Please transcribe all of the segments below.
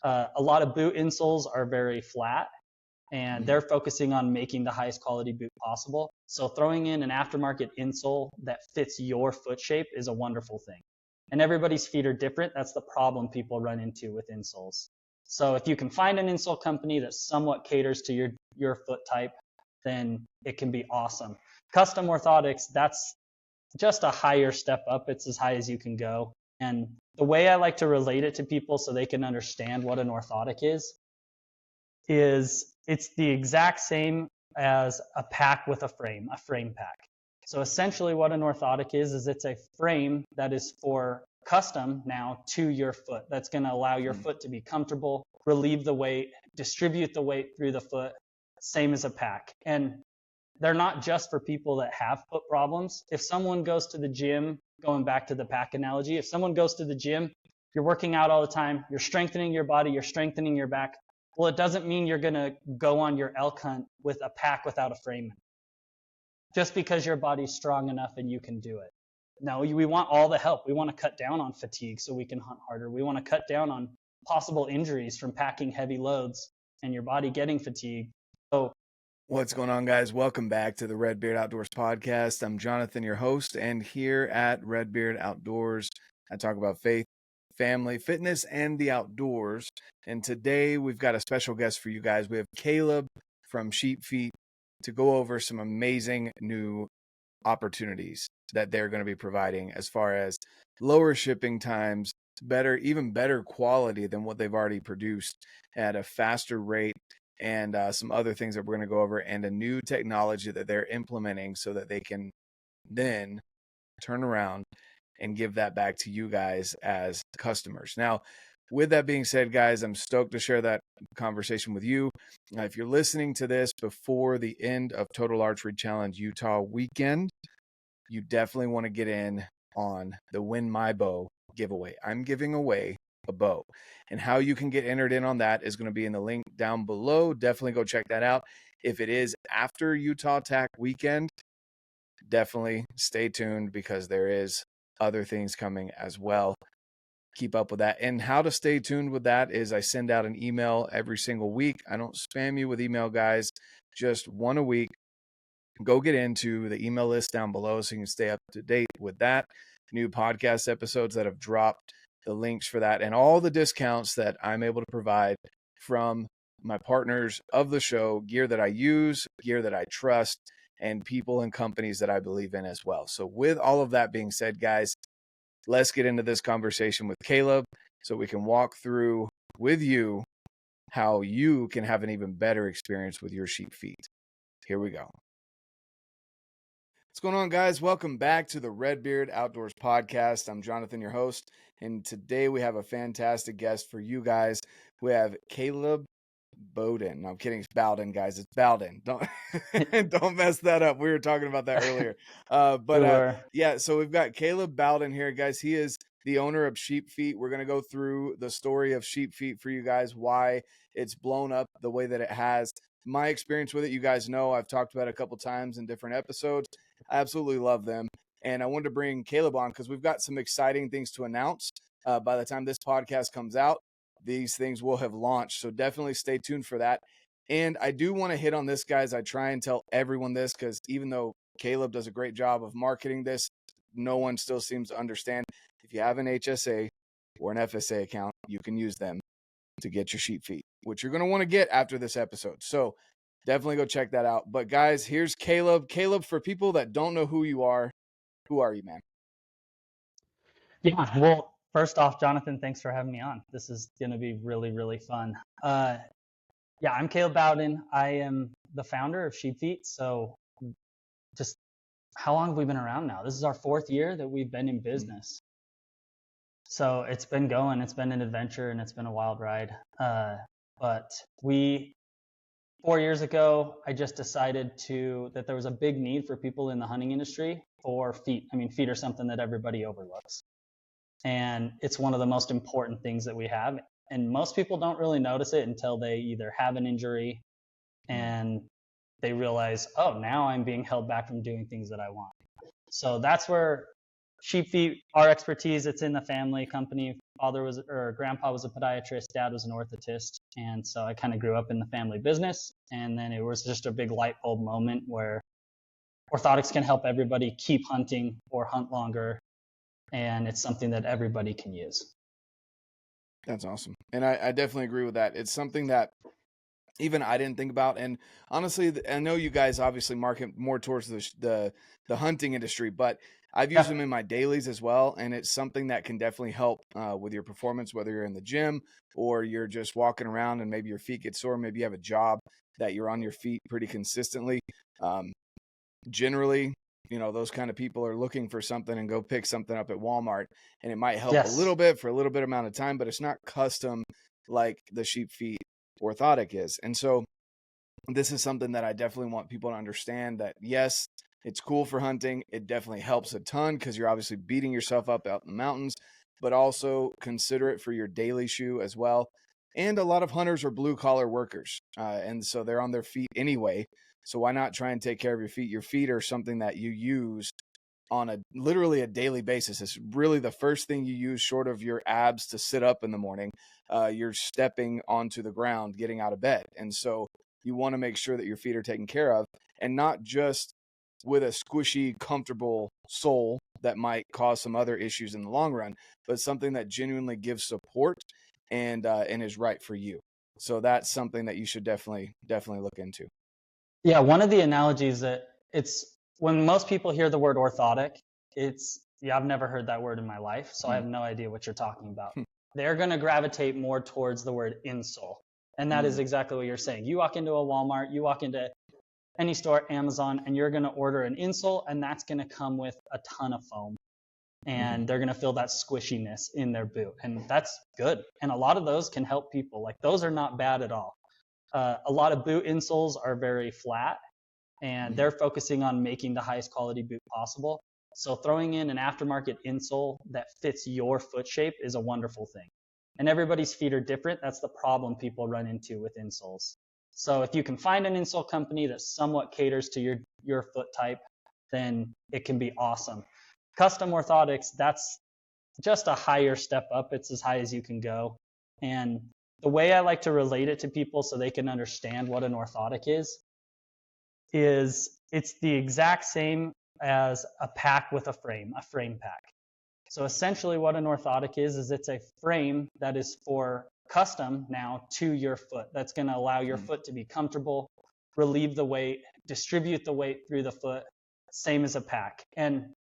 A lot of boot insoles are very flat, and they're focusing on making the highest quality boot possible. So throwing in an aftermarket insole that fits your foot shape is a wonderful thing. And everybody's feet are different. That's the problem people run into with insoles. So if you can find an insole company that somewhat caters to your foot type, then it can be awesome. Custom orthotics, that's just a higher step up. It's as high as you can go. And the way I like to relate it to people so they can understand what an orthotic is it's the exact same as a pack with a frame pack. So essentially what an orthotic is it's a frame that is for custom now to your foot. That's going to allow your foot to be comfortable, relieve the weight, distribute the weight through the foot, same as a pack. And they're not just for people that have foot problems. If someone goes to the gym, going back to the pack analogy, if someone goes to the gym, you're working out all the time, you're strengthening your body, you're strengthening your back. Well, it doesn't mean you're going to go on your elk hunt with a pack without a frame. Just because your body's strong enough and you can do it. No, we want all the help. We want to cut down on fatigue so we can hunt harder. We want to cut down on possible injuries from packing heavy loads and your body getting fatigued. So, what's going on, guys? Welcome back to the RedBeard Outdoors podcast. I'm Jonathan, your host, and here at RedBeard Outdoors, I talk about faith, family, fitness, and the outdoors. And today we've got a special guest for you guys. We have Caleb from SheepFeet to go over some amazing new opportunities that they're going to be providing as far as lower shipping times, even better quality than what they've already produced at a faster rate, and some other things that we're going to go over, and a new technology that they're implementing so that they can then turn around and give that back to you guys as customers. Now, with that being said, guys, I'm stoked to share that conversation with you. If you're listening to this before the end of Total Archery Challenge Utah weekend, you definitely want to get in on the Win My Bow giveaway. I'm giving away a bow, and how you can get entered in on that is going to be in the link down below. Definitely go check that out. If it is after Utah TAC weekend, definitely stay tuned because there is other things coming as well. Keep up with that. And how to stay tuned with that is I send out an email every single week. I don't spam you with email, guys, just one a week. Go get into the email list down below so you can stay up to date with that. New podcast episodes that have dropped, the links for that, and all the discounts that I'm able to provide from my partners of the show, gear that I use, gear that I trust, and people and companies that I believe in as well. So with all of that being said, guys, let's get into this conversation with Caleb so we can walk through with you how you can have an even better experience with your SheepFeet. Here we go. What's going on, guys? Welcome back to the RedBeard Outdoors podcast. I'm Jonathan, your host, and today we have a fantastic guest for you guys. We have Caleb Bowden. No, I'm kidding. It's Bowden, guys. It's Bowden. Don't mess that up. We were talking about that earlier. Yeah, so we've got Caleb Bowden here, guys. He is the owner of SheepFeet. We're going to go through the story of SheepFeet for you guys, why it's blown up the way that it has. My experience with it, you guys know, I've talked about it a couple times in different episodes. I absolutely love them. And I wanted to bring Caleb on because we've got some exciting things to announce. By the time this podcast comes out, these things will have launched. So definitely stay tuned for that. And I do want to hit on this, guys. I try and tell everyone this because even though Caleb does a great job of marketing this, no one still seems to understand. If you have an HSA or an FSA account, you can use them to get your SheepFeet, which you're going to want to get after this episode. So definitely go check that out. But guys, here's Caleb. Caleb, for people that don't know who you are you, man? Yeah, well, first off, Jonathan, thanks for having me on. This is going to be really, really fun. Yeah, I'm Caleb Bowden. I am the founder of SheepFeet. So just how long have we been around now? This is our 4th year that we've been in business. So it's been going, it's been an adventure, and it's been a wild ride. But 4 years ago, I just decided that there was a big need for people in the hunting industry for feet. I mean, feet are something that everybody overlooks. And it's one of the most important things that we have. And most people don't really notice it until they either have an injury and they realize, oh, now I'm being held back from doing things that I want. So that's where SheepFeet, our expertise, it's in the family company. Grandpa was a podiatrist, dad was an orthotist. And so I kind of grew up in the family business. And then it was just a big light bulb moment where orthotics can help everybody keep hunting or hunt longer. And it's something that everybody can use. That's awesome. And I definitely agree with that. It's something that even I didn't think about. And honestly, I know you guys obviously market more towards the hunting industry, but I've used them in my dailies as well. And it's something that can definitely help with your performance, whether you're in the gym or you're just walking around and maybe your feet get sore. Maybe you have a job that you're on your feet pretty consistently. Generally, those kind of people are looking for something and go pick something up at Walmart, and it might help a little bit for a little bit amount of time, but it's not custom like the SheepFeet orthotic is. And so this is something that I definitely want people to understand, that yes, it's cool for hunting. It definitely helps a ton because you're obviously beating yourself up out in the mountains, but also consider it for your daily shoe as well. And a lot of hunters are blue collar workers. And so they're on their feet anyway. So why not try and take care of your feet? Your feet are something that you use on literally a daily basis. It's really the first thing you use short of your abs to sit up in the morning. You're stepping onto the ground, getting out of bed. And so you want to make sure that your feet are taken care of, and not just with a squishy, comfortable sole that might cause some other issues in the long run, but something that genuinely gives support and is right for you. So that's something that you should definitely look into. Yeah, one of the analogies that it's when most people hear the word orthotic, I've never heard that word in my life, so I have no idea what you're talking about. They're going to gravitate more towards the word insole. And that is exactly what you're saying. You walk into a Walmart, you walk into any store, Amazon, and you're going to order an insole, and that's going to come with a ton of foam. And they're going to feel that squishiness in their boot. And that's good. And a lot of those can help people. Like, those are not bad at all. A lot of boot insoles are very flat, and they're focusing on making the highest quality boot possible. So throwing in an aftermarket insole that fits your foot shape is a wonderful thing. And everybody's feet are different. That's the problem people run into with insoles. So if you can find an insole company that somewhat caters to your foot type, then it can be awesome. Custom orthotics, that's just a higher step up. It's as high as you can go. And the way I like to relate it to people so they can understand what an orthotic is it's the exact same as a pack with a frame pack. So essentially what an orthotic is it's a frame that is for custom now to your foot. That's going to allow your foot to be comfortable, relieve the weight, distribute the weight through the foot, same as a pack. And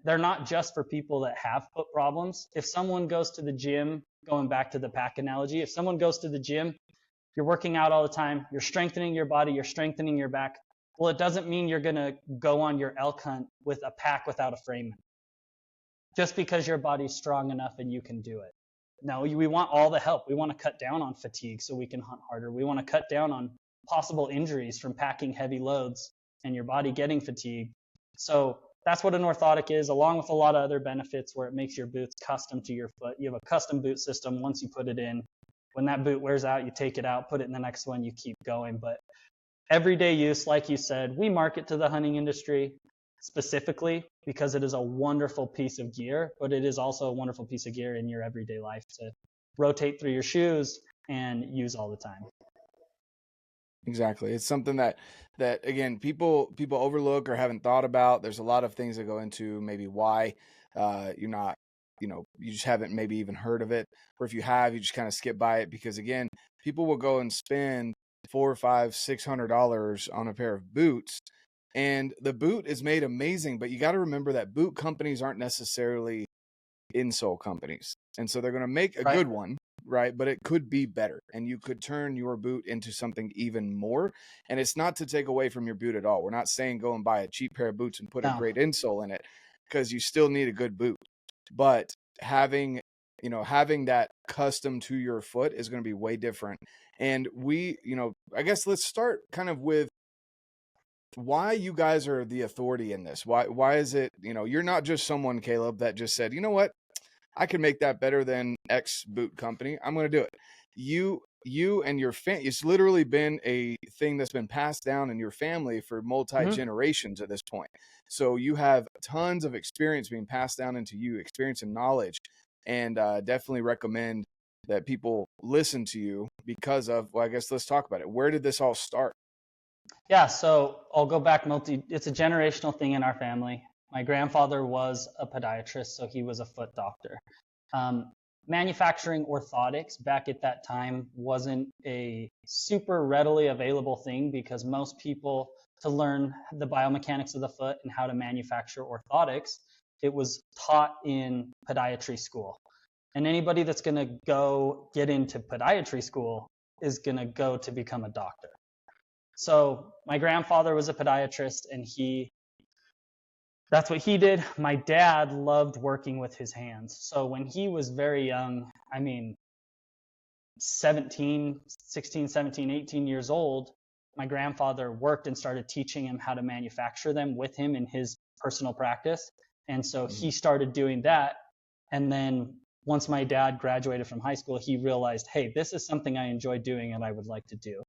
they're not just for people that have foot problems. If someone goes to the gym, going back to the pack analogy, if someone goes to the gym, you're working out all the time, you're strengthening your body, you're strengthening your back. Well, it doesn't mean you're going to go on your elk hunt with a pack without a frame. Just because your body's strong enough and you can do it. No, we want all the help. We want to cut down on fatigue so we can hunt harder. We want to cut down on possible injuries from packing heavy loads and your body getting fatigued. So that's what an orthotic is, along with a lot of other benefits where it makes your boots custom to your foot. You have a custom boot system once you put it in. When that boot wears out, you take it out, put it in the next one, you keep going. But everyday use, like you said, we market to the hunting industry specifically because it is a wonderful piece of gear, but it is also a wonderful piece of gear in your everyday life to rotate through your shoes and use all the time. Exactly. It's something that again, people overlook or haven't thought about. There's a lot of things that go into maybe why you're not, you just haven't maybe even heard of it. Or if you have, you just kind of skip by it because again, people will go and spend $400, $500, $600 on a pair of boots. And the boot is made amazing, but you got to remember that boot companies aren't necessarily insole companies. And so they're going to make a good one, right? But it could be better. And you could turn your boot into something even more. And it's not to take away from your boot at all. We're not saying go and buy a cheap pair of boots and put a great insole in it, because you still need a good boot. But having that custom to your foot is going to be way different. And I guess let's start kind of with why you guys are the authority in this. Why is it, you're not just someone, Caleb, that just said, you know what, I can make that better than X boot company, I'm going to do it. you and your family, it's literally been a thing that's been passed down in your family for multi-generations at this point. So you have tons of experience being passed down into you, experience and knowledge, and definitely recommend that people listen to you because of, well, I guess let's talk about it. Where did this all start? Yeah, so I'll go back it's a generational thing in our family. My grandfather was a podiatrist, so he was a foot doctor. Manufacturing orthotics back at that time wasn't a super readily available thing because most people, to learn the biomechanics of the foot and how to manufacture orthotics, it was taught in podiatry school. And anybody that's going to go get into podiatry school is going to go to become a doctor. So my grandfather was a podiatrist, and that's what he did. My dad loved working with his hands. So when he was very young, 16, 17, 18 years old, my grandfather worked and started teaching him how to manufacture them with him in his personal practice. And so he started doing that. And then once my dad graduated from high school, he realized, hey, this is something I enjoy doing and I would like to do.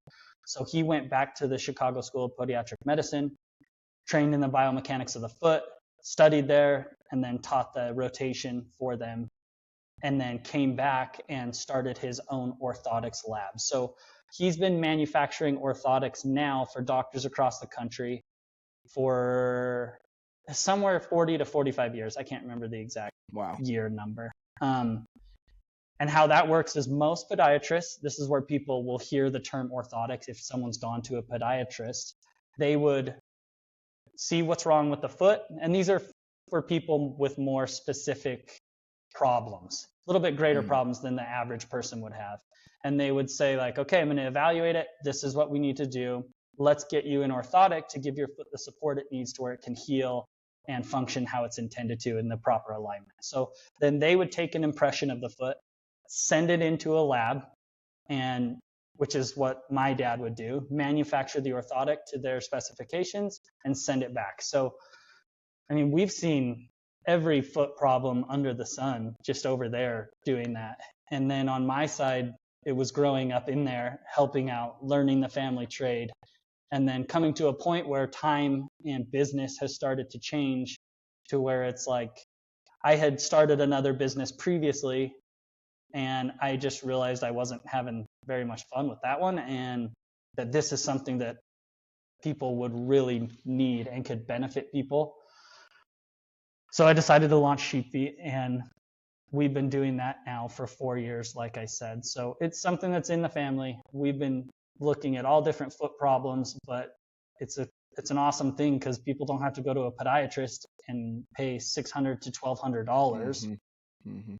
So he went back to the Chicago School of Podiatric Medicine, trained in the biomechanics of the foot, studied there, and then taught the rotation for them, and then came back and started his own orthotics lab. So he's been manufacturing orthotics now for doctors across the country for somewhere 40 to 45 years. I can't remember the exact year number. And how that works is most podiatrists, this is where people will hear the term orthotics. If someone's gone to a podiatrist, they would see what's wrong with the foot. And these are for people with more specific problems, a little bit greater problems than the average person would have. And they would say like, okay, I'm going to evaluate it. This is what we need to do. Let's get you an orthotic to give your foot the support it needs to where it can heal and function how it's intended to in the proper alignment. So then they would take an impression of the foot, send it into a lab, and which is what my dad would do, manufacture the orthotic to their specifications and send it back. So, we've seen every foot problem under the sun just over there doing that. And then on my side, it was growing up in there, helping out, learning the family trade, and then coming to a point where time and business has started to change to where it's like I had started another business previously, and I just realized I wasn't having very much fun with that one, and that this is something that people would really need and could benefit people. So I decided to launch SheepFeet, and we've been doing that now for 4 years, like I said. So it's something that's in the family. We've been looking at all different foot problems, but it's an awesome thing because people don't have to go to a podiatrist and pay $600 to $1,200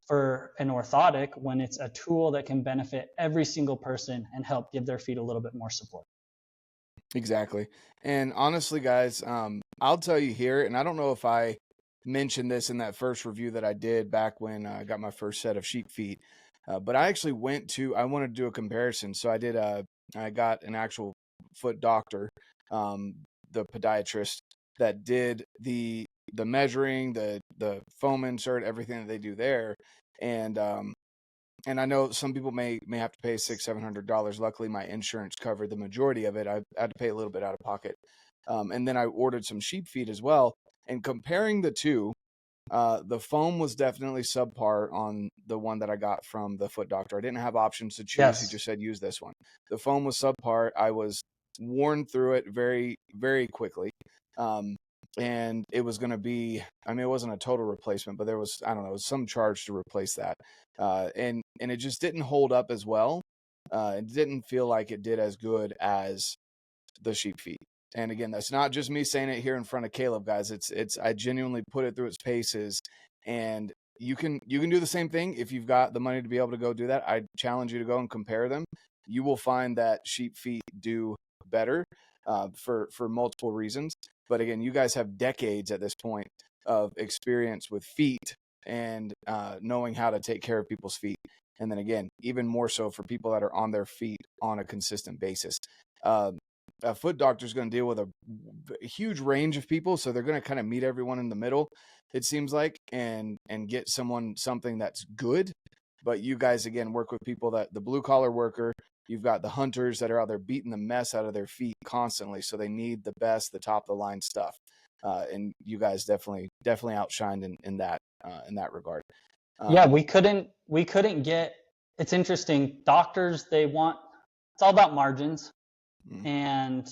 for an orthotic when it's a tool that can benefit every single person and help give their feet a little bit more support. Exactly. And honestly, guys, I'll tell you here, and I don't know if I mentioned this in that first review that I did back when I got my first set of SheepFeet, but I actually I wanted to do a comparison. So I got an actual foot doctor, the podiatrist that did the measuring, the foam insert, everything that they do there. And I know some people may have to pay $600-700. Luckily, my insurance covered the majority of it. I had to pay a little bit out of pocket. And then I ordered some SheepFeet as well. And comparing the two, the foam was definitely subpar on the one that I got from the foot doctor. I didn't have options to choose. Yes. He just said, use this one. The foam was subpar. I was worn through it very, very quickly. And it was going to be, it wasn't a total replacement, but there was, I don't know, some charge to replace that. And it just didn't hold up as well. It didn't feel like it did as good as the SheepFeet. And again, that's not just me saying it here in front of Caleb, guys. I genuinely put it through its paces, and you can do the same thing if you've got the money to be able to go do that. I challenge you to go and compare them. You will find that SheepFeet do better for multiple reasons. But again, you guys have decades at this point of experience with feet and knowing how to take care of people's feet. And then again, even more so for people that are on their feet on a consistent basis. A foot doctor is going to deal with a huge range of people, so they're going to kind of meet everyone in the middle, it seems like, and get something that's good. but you guys, again, work with people that the blue collar worker, you've got the hunters that are out there beating the mess out of their feet constantly. So they need the best, the top of the line stuff. And you guys definitely outshined in that regard. Yeah, we couldn't get, it's interesting. Doctors, it's all about margins, and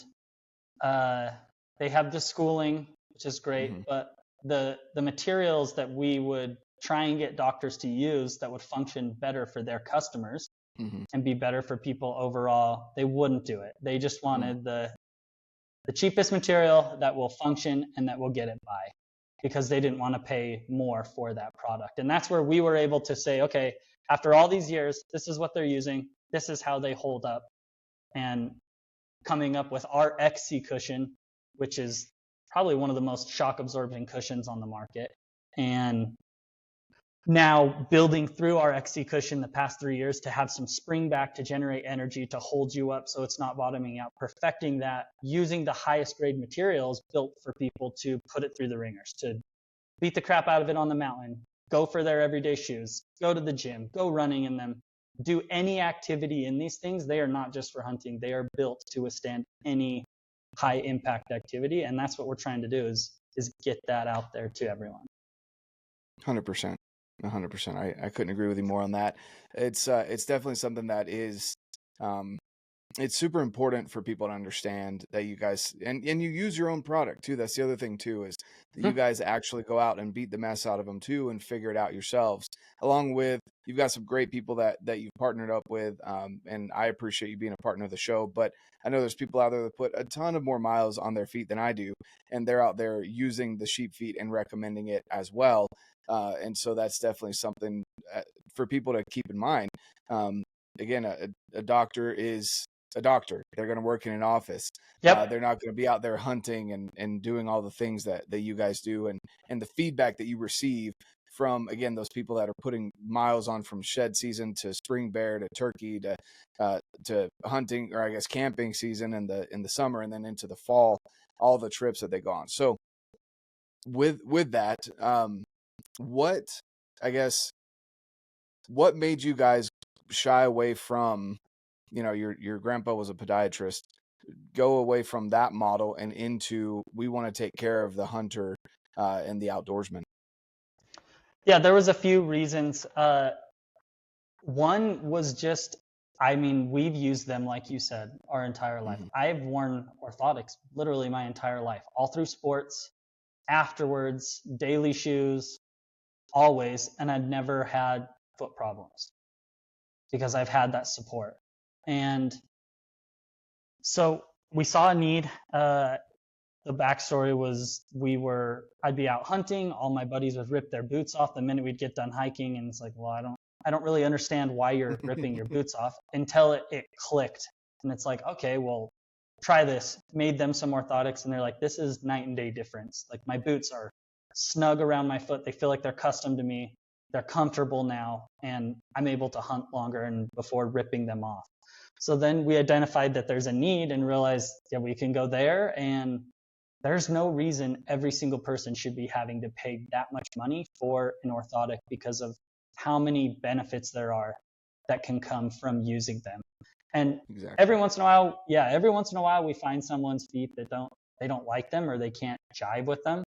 they have the schooling, which is great, but the materials that we would try and get doctors to use that would function better for their customers and be better for people overall, they wouldn't do it. They just wanted the cheapest material that will function and that will get it by, because they didn't want to pay more for that product. And that's where we were able to say, okay, after all these years, this is what they're using, this is how they hold up, and coming up with our XC cushion, which is probably one of the most shock absorbing cushions on the market. And now building through our XC cushion the past 3 years to have some spring back to generate energy to hold you up so it's not bottoming out, perfecting that, using the highest grade materials built for people to put it through the ringers, to beat the crap out of it on the mountain, go for their everyday shoes, go to the gym, go running in them, do any activity in these things. They are not just for hunting. They are built to withstand any high impact activity. And that's what we're trying to do is get that out there to everyone. 100%. 100%. I couldn't agree with you more on that. It's definitely something that is, it's super important for people to understand that you guys, and you use your own product too. That's the other thing too, is that you guys actually go out and beat the mess out of them too and figure it out yourselves, along with, you've got some great people that you've partnered up with. And I appreciate you being a partner of the show, but I know there's people out there that put a ton of more miles on their feet than I do, and they're out there using the SheepFeet and recommending it as well. And so that's definitely something for people to keep in mind. Again, a doctor is a doctor. They're going to work in an office. Yep. They're not going to be out there hunting and doing all the things that you guys do. And the feedback that you receive from, again, those people that are putting miles on from shed season to spring bear to turkey to hunting, or I guess camping season in the summer, and then into the fall, all the trips that they go on. So with that, what made you guys shy away from, your grandpa was a podiatrist, go away from that model and into, we want to take care of the hunter and the outdoorsman? Yeah, there was a few reasons. One was just, we've used them, like you said, our entire life. I've worn orthotics literally my entire life, all through sports, afterwards, daily shoes, always, and I've never had foot problems because I've had that support. And so we saw a need. The backstory was I'd be out hunting, all my buddies would rip their boots off the minute we'd get done hiking, and it's like, well, I don't really understand why you're ripping your boots off, until it clicked. And it's like, okay, well, try this. Made them some orthotics, and they're like, this is night and day difference. Like, my boots are snug around my foot. They feel like they're custom to me. They're comfortable now, and I'm able to hunt longer and before ripping them off. So then we identified that there's a need and realized, yeah, we can go there, and there's no reason every single person should be having to pay that much money for an orthotic because of how many benefits there are that can come from using them. And every once in a while we find someone's feet that they don't like them, or they can't jive with them,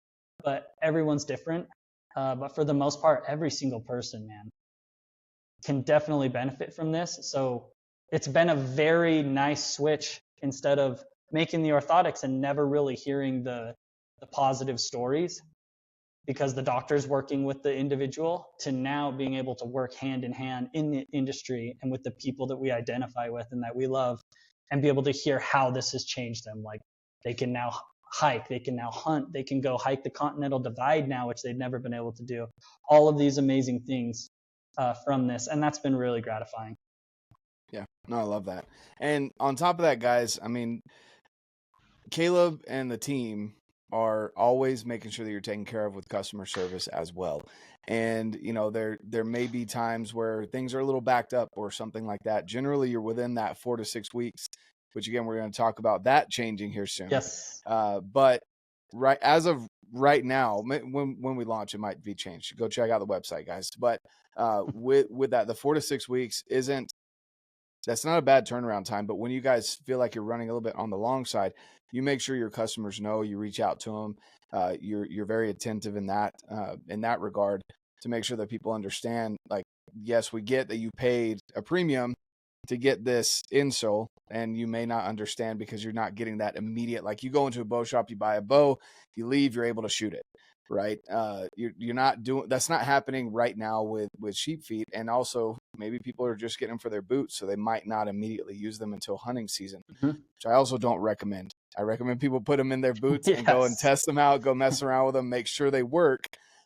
but everyone's different. But for the most part, every single person, man, can definitely benefit from this. So it's been a very nice switch, instead of making the orthotics and never really hearing the positive stories because the doctor's working with the individual, to now being able to work hand in hand in the industry and with the people that we identify with and that we love, and be able to hear how this has changed them. Like, they can now hike, they can now hunt, they can go hike the Continental Divide now, which they'd never been able to do. All of these amazing things from this, and that's been really gratifying. Yeah, no, I love that. And on top of that, guys, Caleb and the team are always making sure that you're taken care of with customer service as well. And, there may be times where things are a little backed up or something like that. Generally, you're within that 4 to 6 weeks, which again, we're going to talk about that changing here soon. Yes. But right as of right now, when we launch, it might be changed. Go check out the website, guys. But with that, the 4 to 6 weeks that's not a bad turnaround time. But when you guys feel like you're running a little bit on the long side, you make sure your customers know, you reach out to them. You're very attentive in that regard to make sure that people understand, like, yes, we get that you paid a premium to get this insole, and you may not understand because you're not getting that immediate, like you go into a bow shop, you buy a bow, you leave, you're able to shoot it, right? You're not doing, that's not happening right now with SheepFeet. And also maybe people are just getting them for their boots, so they might not immediately use them until hunting season, which I also don't recommend. I recommend people put them in their boots and go and test them out, go mess around with them, make sure they work.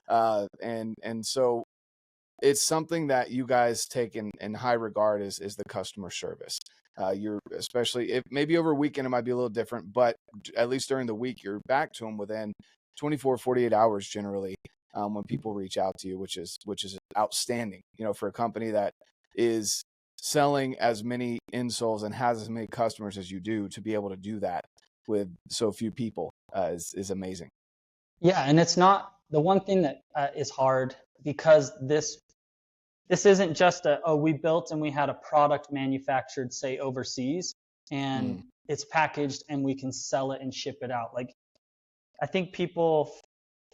And so it's something that you guys take in high regard is the customer service. You're, especially if maybe over a weekend, it might be a little different, but at least during the week, you're back to them within 24, 48 hours generally, when people reach out to you, which is outstanding, for a company that is selling as many insoles and has as many customers as you do. To be able to do that with so few people is amazing. Yeah, and it's not the one thing that is hard, because this isn't just we built and we had a product manufactured, say, overseas, and it's packaged and we can sell it and ship it out. Like, I think people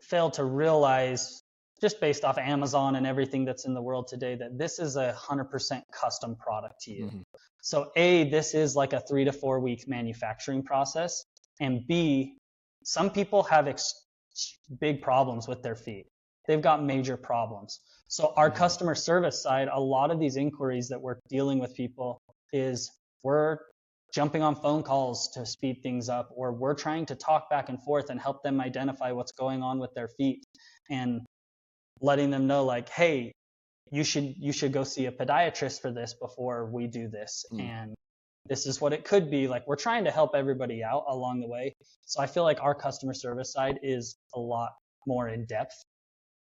fail to realize, just based off Amazon and everything that's in the world today, that this is 100% custom product to you. So A, this is like a 3 to 4 week manufacturing process, and B, some people have big problems with their feet. They've got major problems. So our customer service side, a lot of these inquiries that we're dealing with people is we're jumping on phone calls to speed things up, or we're trying to talk back and forth and help them identify what's going on with their feet, and letting them know, like, hey, you should go see a podiatrist for this before we do this. And this is what it could be. Like, we're trying to help everybody out along the way. So I feel like our customer service side is a lot more in depth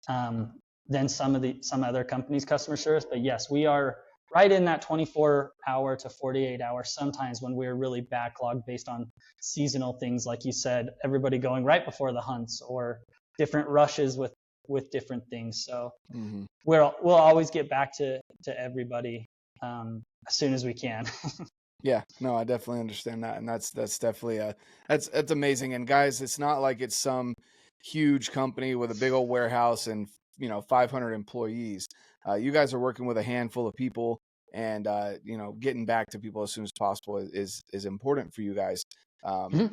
than some other companies' customer service. But yes, we are right in that 24-hour to 48-hour sometimes when we're really backlogged based on seasonal things, like you said, everybody going right before the hunts, or different rushes with different things. So we'll always get back to everybody as soon as we can. Yeah, no, I definitely understand that. And that's definitely that's amazing. And guys, it's not like it's some huge company with a big old warehouse and 500 employees. You guys are working with a handful of people, and getting back to people as soon as possible is important for you guys.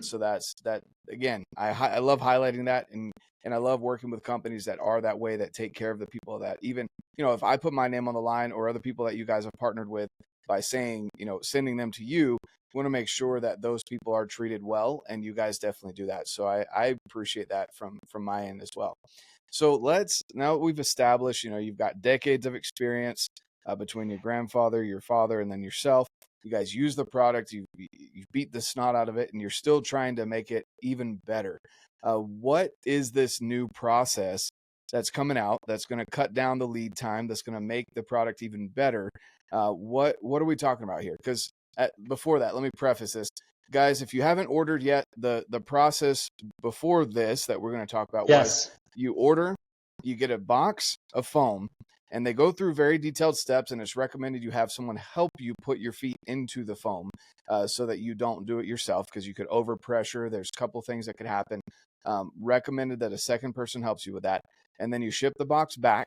So that's that. Again, I love highlighting that, and I love working with companies that are that way, that take care of the people, that even if I put my name on the line, or other people that you guys have partnered with, by saying, sending them to you, want to make sure that those people are treated well, and you guys definitely do that. So I appreciate that from my end as well. So now that we've established, you've got decades of experience between your grandfather, your father, and then yourself. You guys use the product, you beat the snot out of it, and you're still trying to make it even better. What is this new process that's coming out that's going to cut down the lead time, that's going to make the product even better? What are we talking about here? Because before that, let me preface this. Guys, if you haven't ordered yet, the process before this that we're going to talk about was you order, you get a box of foam, and they go through very detailed steps, and it's recommended you have someone help you put your feet into the foam so that you don't do it yourself, because you could overpressure. There's a couple things that could happen. Recommended that a second person helps you with that. And then you ship the box back.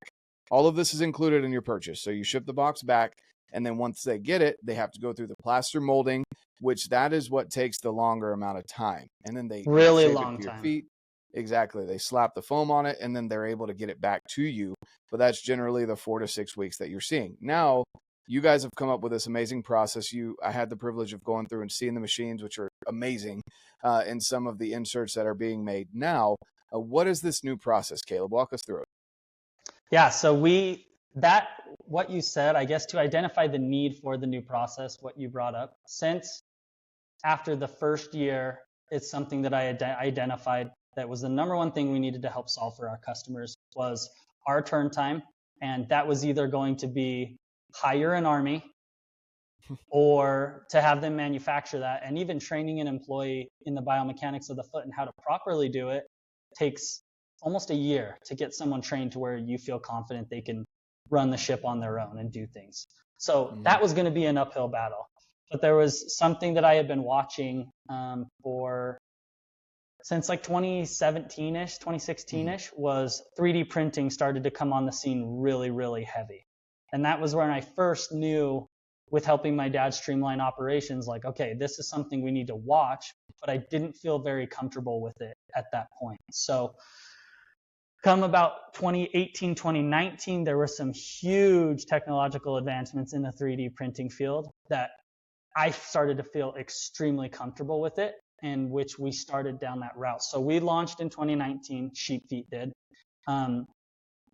All of this is included in your purchase. So you ship the box back, and then once they get it, they have to go through the plaster molding, which that is what takes the longer amount of time. And then they really shape long it to your time. feet. Exactly. They slap the foam on it, and then they're able to get it back to you. But that's generally the 4 to 6 weeks that you're seeing. Now, you guys have come up with this amazing process. I had the privilege of going through and seeing the machines, which are amazing, and some of the inserts that are being made now. What is this new process, Caleb? Walk us through it. Yeah, so what you said, I guess, to identify the need for the new process, what you brought up, since after the first year, it's something that I identified that was the number one thing we needed to help solve for our customers, was our turn time. And that was either going to be hire an army or to have them manufacture that. And even training an employee in the biomechanics of the foot and how to properly do it takes almost a year to get someone trained to where you feel confident they can run the ship on their own and do things. So that was going to be an uphill battle. But there was something that I had been watching since like 2017-ish, 2016-ish, was 3D printing started to come on the scene really, really heavy. And that was when I first knew, with helping my dad streamline operations, like, okay, this is something we need to watch, but I didn't feel very comfortable with it at that point. So come about 2018, 2019, there were some huge technological advancements in the 3D printing field that I started to feel extremely comfortable with it, and which we started down that route. So we launched in 2019, SheepFeet did.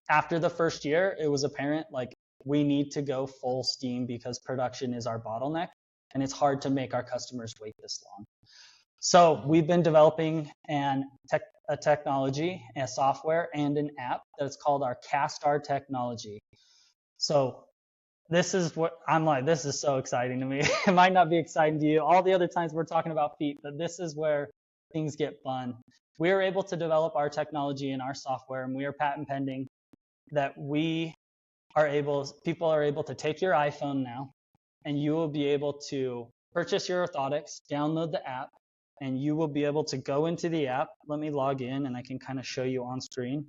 After the first year, it was apparent, like, we need to go full steam because production is our bottleneck, and it's hard to make our customers wait this long. So we've been developing a technology, a software, and an app that's called our CastDar technology. So this is what I'm like, this is so exciting to me. It might not be exciting to you. All the other times we're talking about feet, but this is where things get fun. We are able to develop our technology and our software, and we are patent pending, that people are able to take your iPhone now, and you will be able to purchase your orthotics, download the app, and you will be able to go into the app. Let me log in and I can kind of show you on screen.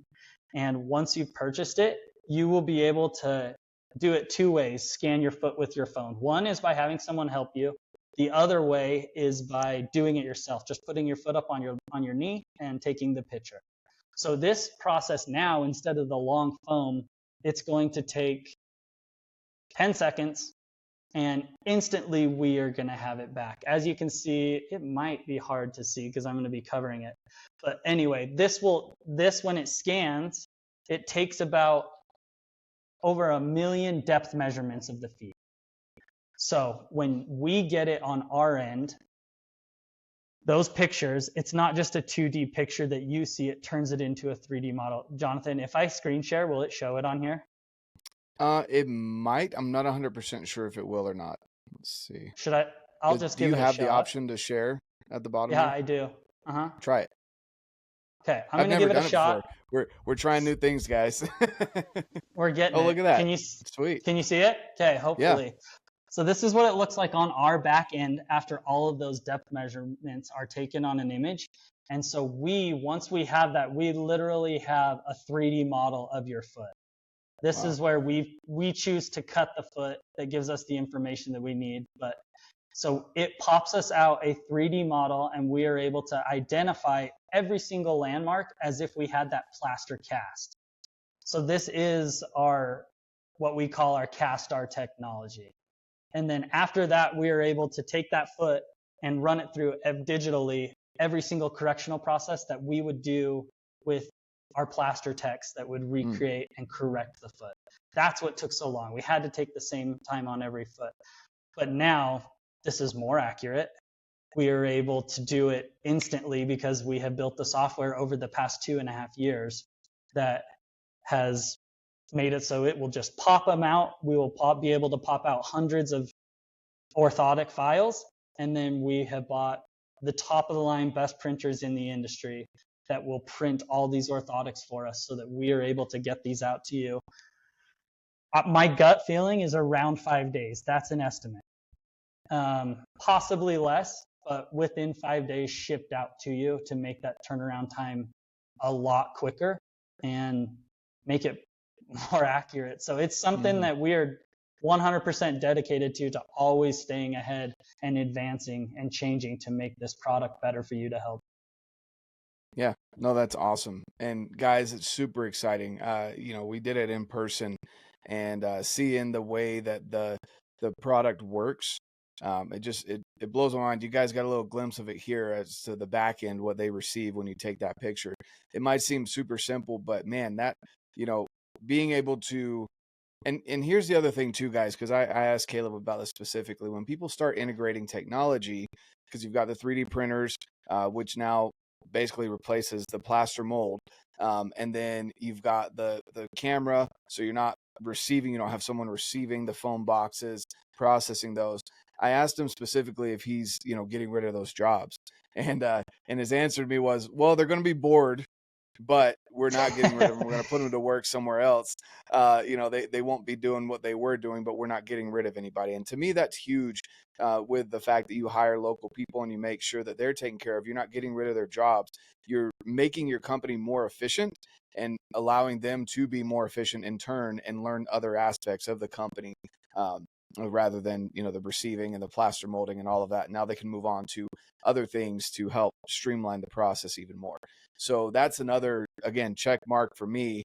And once you've purchased it, you will be able to do it two ways: scan your foot with your phone. One is by having someone help you. The other way is by doing it yourself, just putting your foot up on your knee and taking the picture. So this process now, instead of the long foam, it's going to take 10 seconds, and instantly we are going to have it back. As you can see, it might be hard to see because I'm going to be covering it. But anyway, this when it scans, it takes about over 1 million depth measurements of the feet. So when we get it on our end, those pictures, it's not just a 2D picture that you see, it turns it into a 3D model. Jonathan, if I screen share, will it show it on here? It might. I'm not 100% sure if it will or not. Let's see. Should I? I'll just give it a shot. Do you have the option to share at the bottom? Yeah, here? I do. Uh-huh. Try it. Okay, I'm going to give it a shot. We're trying new things, guys. We're getting it. Oh, look at that. Sweet. Can you see it? Okay, hopefully. Yeah. So this is what it looks like on our back end after all of those depth measurements are taken on an image. And so once we have that, we literally have a 3D model of your foot. This is where we choose to cut the foot that gives us the information that we need. But so it pops us out a 3D model, and we are able to identify every single landmark as if we had that plaster cast. So this is what we call our CastDar technology. And then after that, we are able to take that foot and run it through digitally every single correctional process that we would do with our plaster techs that would recreate and correct the foot. That's what took so long. We had to take the same time on every foot. But now this is more accurate. We are able to do it instantly because we have built the software over the past 2.5 years that has made it so it will just pop them out. We will be able to pop out hundreds of orthotic files. And then we have bought the top of the line best printers in the industry that will print all these orthotics for us so that we are able to get these out to you. My gut feeling is around 5 days. That's an estimate. Possibly less, but within 5 days shipped out to you to make that turnaround time a lot quicker and make it more accurate. So it's something that we're 100% dedicated to always staying ahead and advancing and changing to make this product better for you to help. Yeah, no, that's awesome. And guys, it's super exciting. We did it in person, and seeing the way that the product works, it blows my mind. You guys got a little glimpse of it here as to the back end, what they receive when you take that picture. It might seem super simple, but man, that, being able to, and here's the other thing too, guys, because I asked Caleb about this specifically. When people start integrating technology, because you've got the 3D printers, which now basically replaces the plaster mold, and then you've got the camera, so you don't have someone receiving the foam boxes, processing those. I asked him specifically if he's getting rid of those jobs, and his answer to me was, well, they're going to be bored but we're not getting rid of them. We're going to put them to work somewhere else. They won't be doing what they were doing, but we're not getting rid of anybody. And to me, that's huge with the fact that you hire local people and you make sure that they're taken care of. You're not getting rid of their jobs. You're making your company more efficient and allowing them to be more efficient in turn and learn other aspects of the company. Rather than, the receiving and the plaster molding and all of that. Now they can move on to other things to help streamline the process even more. So that's another, again, check mark for me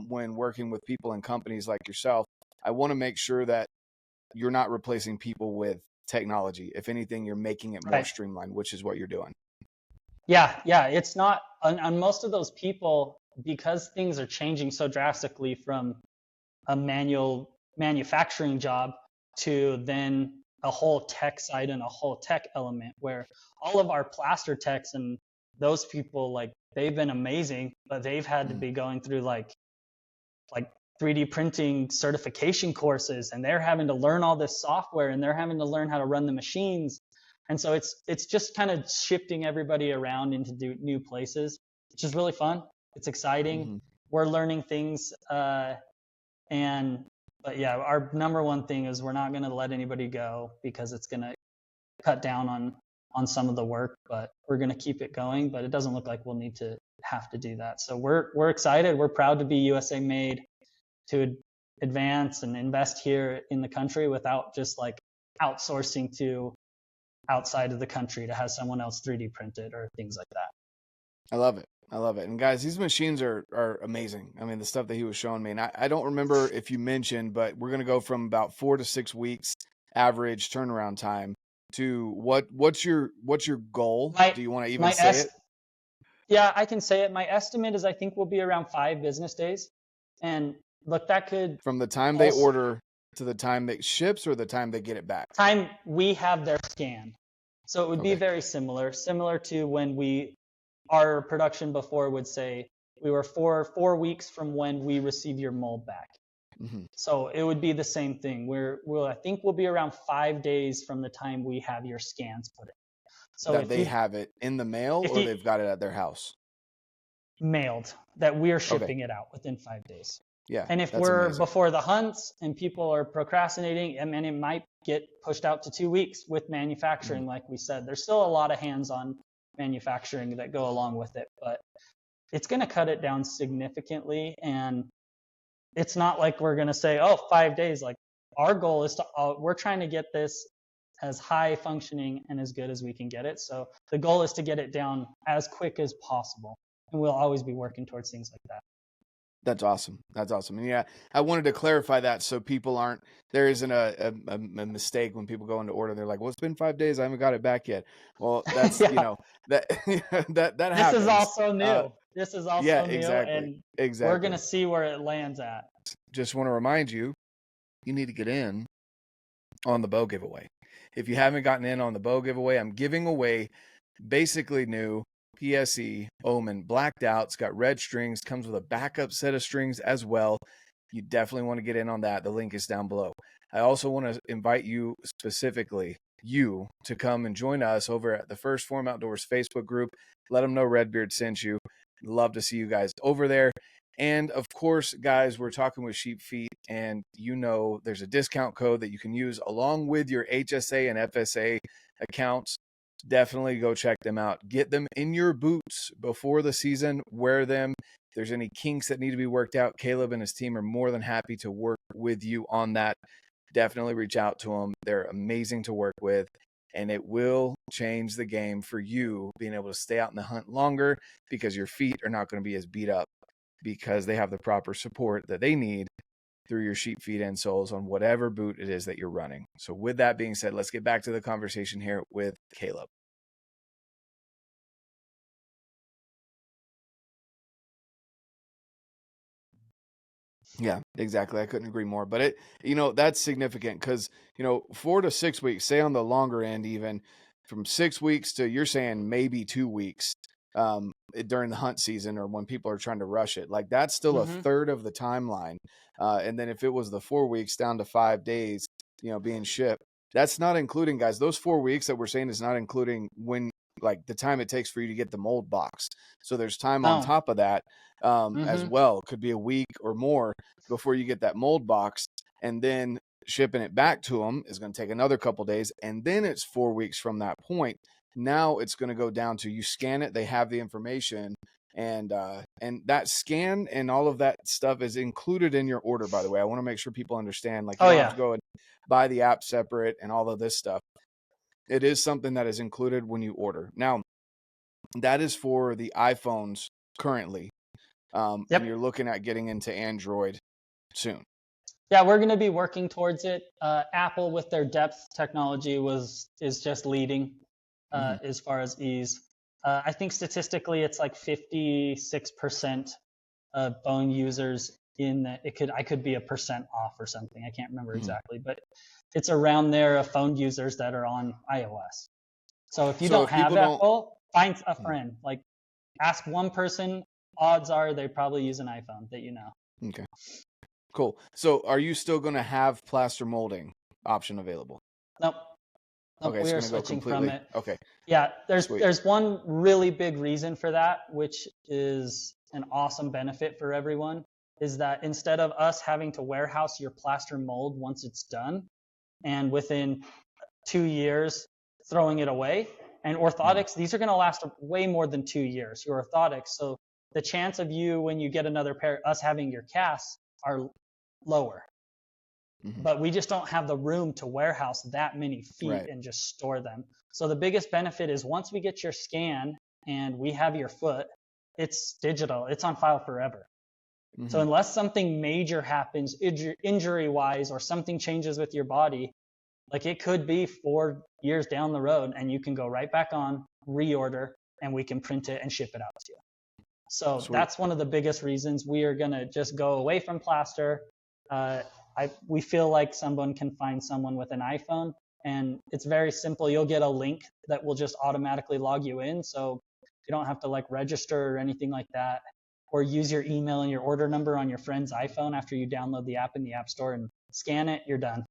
when working with people and companies like yourself. I want to make sure that you're not replacing people with technology. If anything, you're making it more streamlined, which is what you're doing. Yeah. It's not on most of those people, because things are changing so drastically from a manual manufacturing job to then a whole tech side and a whole tech element, where all of our plaster techs and those people, like, they've been amazing, but they've had to be going through like 3D printing certification courses, and they're having to learn all this software, and they're having to learn how to run the machines. And so it's just kind of shifting everybody around into new places, which is really fun. It's exciting. We're learning things. But yeah, our number one thing is we're not going to let anybody go, because it's going to cut down on some of the work, but we're going to keep it going. But it doesn't look like we'll need to have to do that. So we're excited. We're proud to be USA made, to advance and invest here in the country without just like outsourcing to outside of the country to have someone else 3D print it or things like that. I love it. And guys, these machines are amazing. I mean, the stuff that he was showing me, and I don't remember if you mentioned, but we're going to go from about 4 to 6 weeks average turnaround time to what's your goal? Do you want to even say it? Yeah, I can say it. My estimate is I think we'll be around 5 business days. And look, that could... From the time they order to the time it ships, or the time they get it back? Time we have their scan. So it would be very similar to when our production before would say we were 4 weeks from when we receive your mold back. So it would be the same thing. I think we'll be around 5 days from the time we have your scans put in. So that they have it in the mail, or they've got it at their house? Mailed, that we're shipping it out within 5 days. Yeah. And if we're before the hunts and people are procrastinating, I mean, it might get pushed out to 2 weeks with manufacturing. Like we said, there's still a lot of hands-on manufacturing that go along with it, but it's going to cut it down significantly. And it's not like we're going to say, 5 days. Like, our goal is we're trying to get this as high functioning and as good as we can get it. So the goal is to get it down as quick as possible. And we'll always be working towards things like that. That's awesome. And yeah, I wanted to clarify that so people there isn't a mistake when people go into order. They're like, well, it's been 5 days. I haven't got it back yet. Well, that's, that happens. This is also new. Exactly. And we're going to see where it lands at. Just want to remind you, you need to get in on the bow giveaway. If you haven't gotten in on the bow giveaway, I'm giving away basically new PSE Omen blacked out. It's got red strings, comes with a backup set of strings as well. You definitely want to get in on that. The link is down below. I also want to invite you specifically, to come and join us over at the First Phorm Outdoors Facebook group. Let them know RedBeard sent you. Love to see you guys over there. And of course, guys, we're talking with SheepFeet, and there's a discount code that you can use along with your HSA and FSA accounts. Definitely go check them out. Get them in your boots before the season. Wear them. If there's any kinks that need to be worked out, Caleb and his team are more than happy to work with you on that. Definitely reach out to them. They're amazing to work with, and it will change the game for you being able to stay out in the hunt longer, because your feet are not going to be as beat up, because they have the proper support that they need through your SheepFeet insoles on whatever boot it is that you're running. So with that being said, let's get back to the conversation here with Caleb. Yeah, exactly. I couldn't agree more. But that's significant because, 4 to 6 weeks, say on the longer end, even from 6 weeks to, you're saying maybe 2 weeks during the hunt season, or when people are trying to rush it, like that's still a third of the timeline. And then if it was the 4 weeks down to 5 days, being shipped, that's not including, guys, those 4 weeks that we're saying is not including when like the time it takes for you to get the mold box. So there's time on Oh. top of that as well. Could be a week or more before you get that mold box, and then shipping it back to them is going to take another couple days, and then it's 4 weeks from that point. Now it's going to go down to you scan it, they have the information, and that scan and all of that stuff is included in your order, by the way. I want to make sure people understand, like, you don't have to go and buy the app separate and all of this stuff. It is something that is included when you order. Now, that is for the iPhones currently. And you're looking at getting into Android soon. Yeah, we're going to be working towards it. Apple, with their depth technology, is just leading as far as ease. I think statistically, it's like 56% of phone users I could be 1% off or something. I can't remember exactly, but it's around there of phone users that are on iOS. So if you don't have Apple, find a friend. Like, ask one person. Odds are they probably use an iPhone that you know. Okay. Cool. So are you still going to have plaster molding option available? Nope. Okay, we are switching from it. Okay. Yeah, there's one really big reason for that, which is an awesome benefit for everyone, is that instead of us having to warehouse your plaster mold once it's done, and within 2 years throwing it away, and orthotics, these are going to last way more than 2 years, your orthotics. So the chance of you, when you get another pair, us having your casts are lower. But we just don't have the room to warehouse that many feet and just store them. So the biggest benefit is once we get your scan and we have your foot, it's digital. It's on file forever. So unless something major happens injury-wise, or something changes with your body, like it could be 4 years down the road, and you can go right back on, reorder, and we can print it and ship it out to you. So that's one of the biggest reasons we are going to just go away from plaster. We feel like someone can find someone with an iPhone, and it's very simple. You'll get a link that will just automatically log you in. So you don't have to like register or anything like that, or use your email and your order number on your friend's iPhone after you download the app in the App Store and scan it, you're done.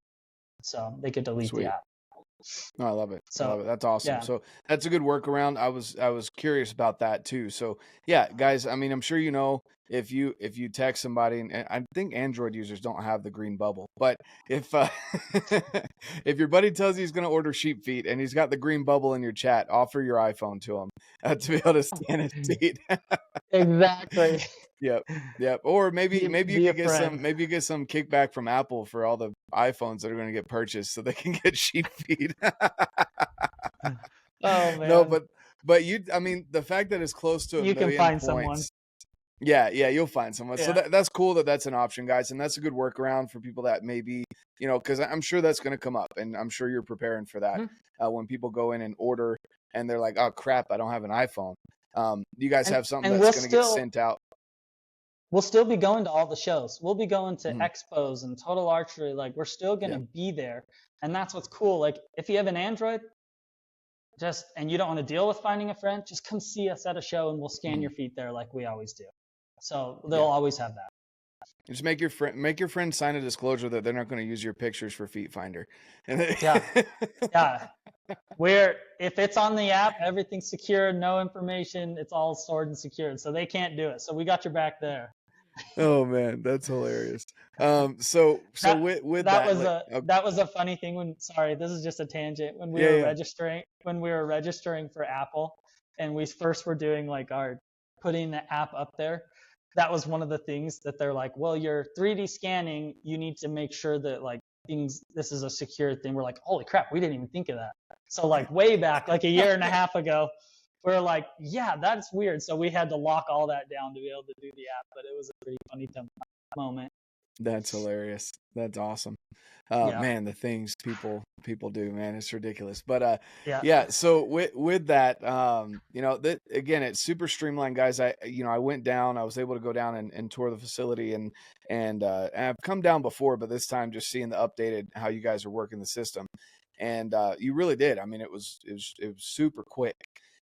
So they could delete the app. No, I love it. That's awesome. Yeah. So that's a good workaround. I was curious about that too. So yeah, guys, I mean, I'm sure you know, if you text somebody, and I think Android users don't have the green bubble, but if if your buddy tells you he's going to order SheepFeet and he's got the green bubble in your chat, offer your iPhone to him to be able to scan his feet. Exactly. Yep. Or maybe you could get some kickback from Apple for all the iPhones that are going to get purchased, so they can get SheepFeet. Oh man. No, but I mean, the fact that it's close to you can find someone. Yeah, you'll find someone. Yeah. So that's cool that's an option, guys, and that's a good workaround for people that maybe, because I'm sure that's going to come up, and I'm sure you're preparing for that when people go in and order and they're like, oh crap, I don't have an iPhone. You guys have something that's going to get sent out. We'll still be going to all the shows. We'll be going to expos and Total Archery. Like, we're still going to be there. And that's what's cool. Like, if you have an Android, and you don't want to deal with finding a friend, just come see us at a show and we'll scan your feet there like we always do. So they'll always have that. Just make your friend sign a disclosure that they're not going to use your pictures for Feet Finder. Yeah. If it's on the app, everything's secure, no information, it's all stored and secured, so they can't do it. So we got your back there. Oh man, that's hilarious. So with that was a funny thing sorry, this is just a tangent. When we were registering for Apple, and we first were doing like putting the app up there, that was one of the things that they're like, well, you're 3D scanning, you need to make sure that like this is a secure thing. We're like, holy crap, we didn't even think of that. So like way back, like a year and a half ago, we're like, yeah, that's weird. So we had to lock all that down to be able to do the app, but it was a pretty funny moment. That's hilarious. That's awesome. Man, the things people do, man, it's ridiculous. But so with that, again, it's super streamlined, guys. I went down, I was able to go down and tour the facility, and I've come down before, but this time just seeing the updated how you guys are working the system, and you really did. I mean, it was super quick,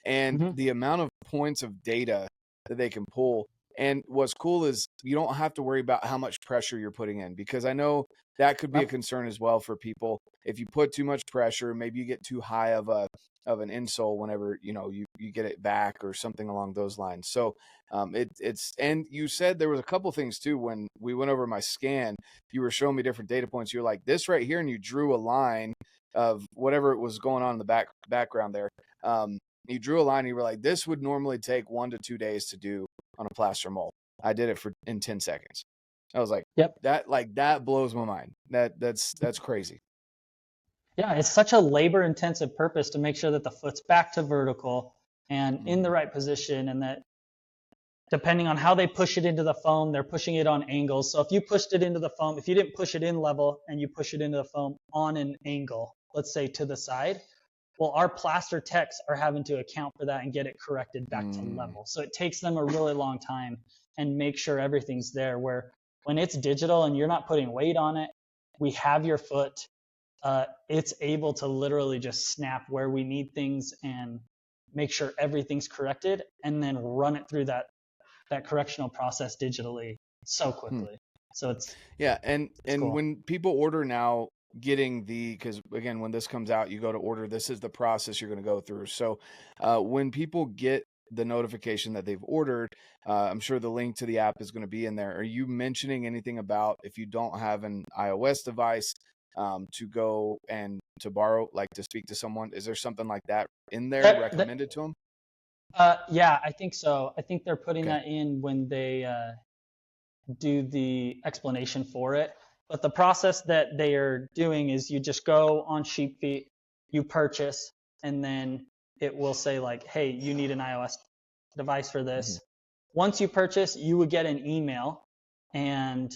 and the amount of points of data that they can pull. And what's cool is you don't have to worry about how much pressure you're putting in, because I know that could be a concern as well for people. If you put too much pressure, maybe you get too high of a of an insole whenever, you get it back or something along those lines. So and you said there was a couple things too. When we went over my scan, you were showing me different data points. You're like, this right here, and you drew a line of whatever was going on in the background there. You drew a line and you were like, this would normally take 1 to 2 days to do on a plaster mold. I did it in 10 seconds. I was like, Yep. that blows my mind. That's crazy. Yeah, it's such a labor-intensive purpose to make sure that the foot's back to vertical and in the right position, and that depending on how they push it into the foam, they're pushing it on angles. So if you pushed it into the foam, if you didn't push it in level and you push it into the foam on an angle, let's say to the side, well, our plaster techs are having to account for that and get it corrected back to level. So it takes them a really long time and make sure everything's there, where when it's digital and you're not putting weight on it, we have your foot. It's able to literally just snap where we need things and make sure everything's corrected, and then run it through that correctional process digitally so quickly. So it's and cool. When people order now, because again, when this comes out, you go to order, this is the process you're going to go through. So when people get the notification that they've ordered, I'm sure the link to the app is going to be in there. Are you mentioning anything about if you don't have an iOS device, to go and to borrow, like to speak to someone? Is there something like that in there recommended to them? Yeah, I think so. I think they're putting that in when they do the explanation for it. But the process that they are doing is you just go on SheepFeet, you purchase, and then it will say like, hey, you need an iOS device for this. Once you purchase, you would get an email, and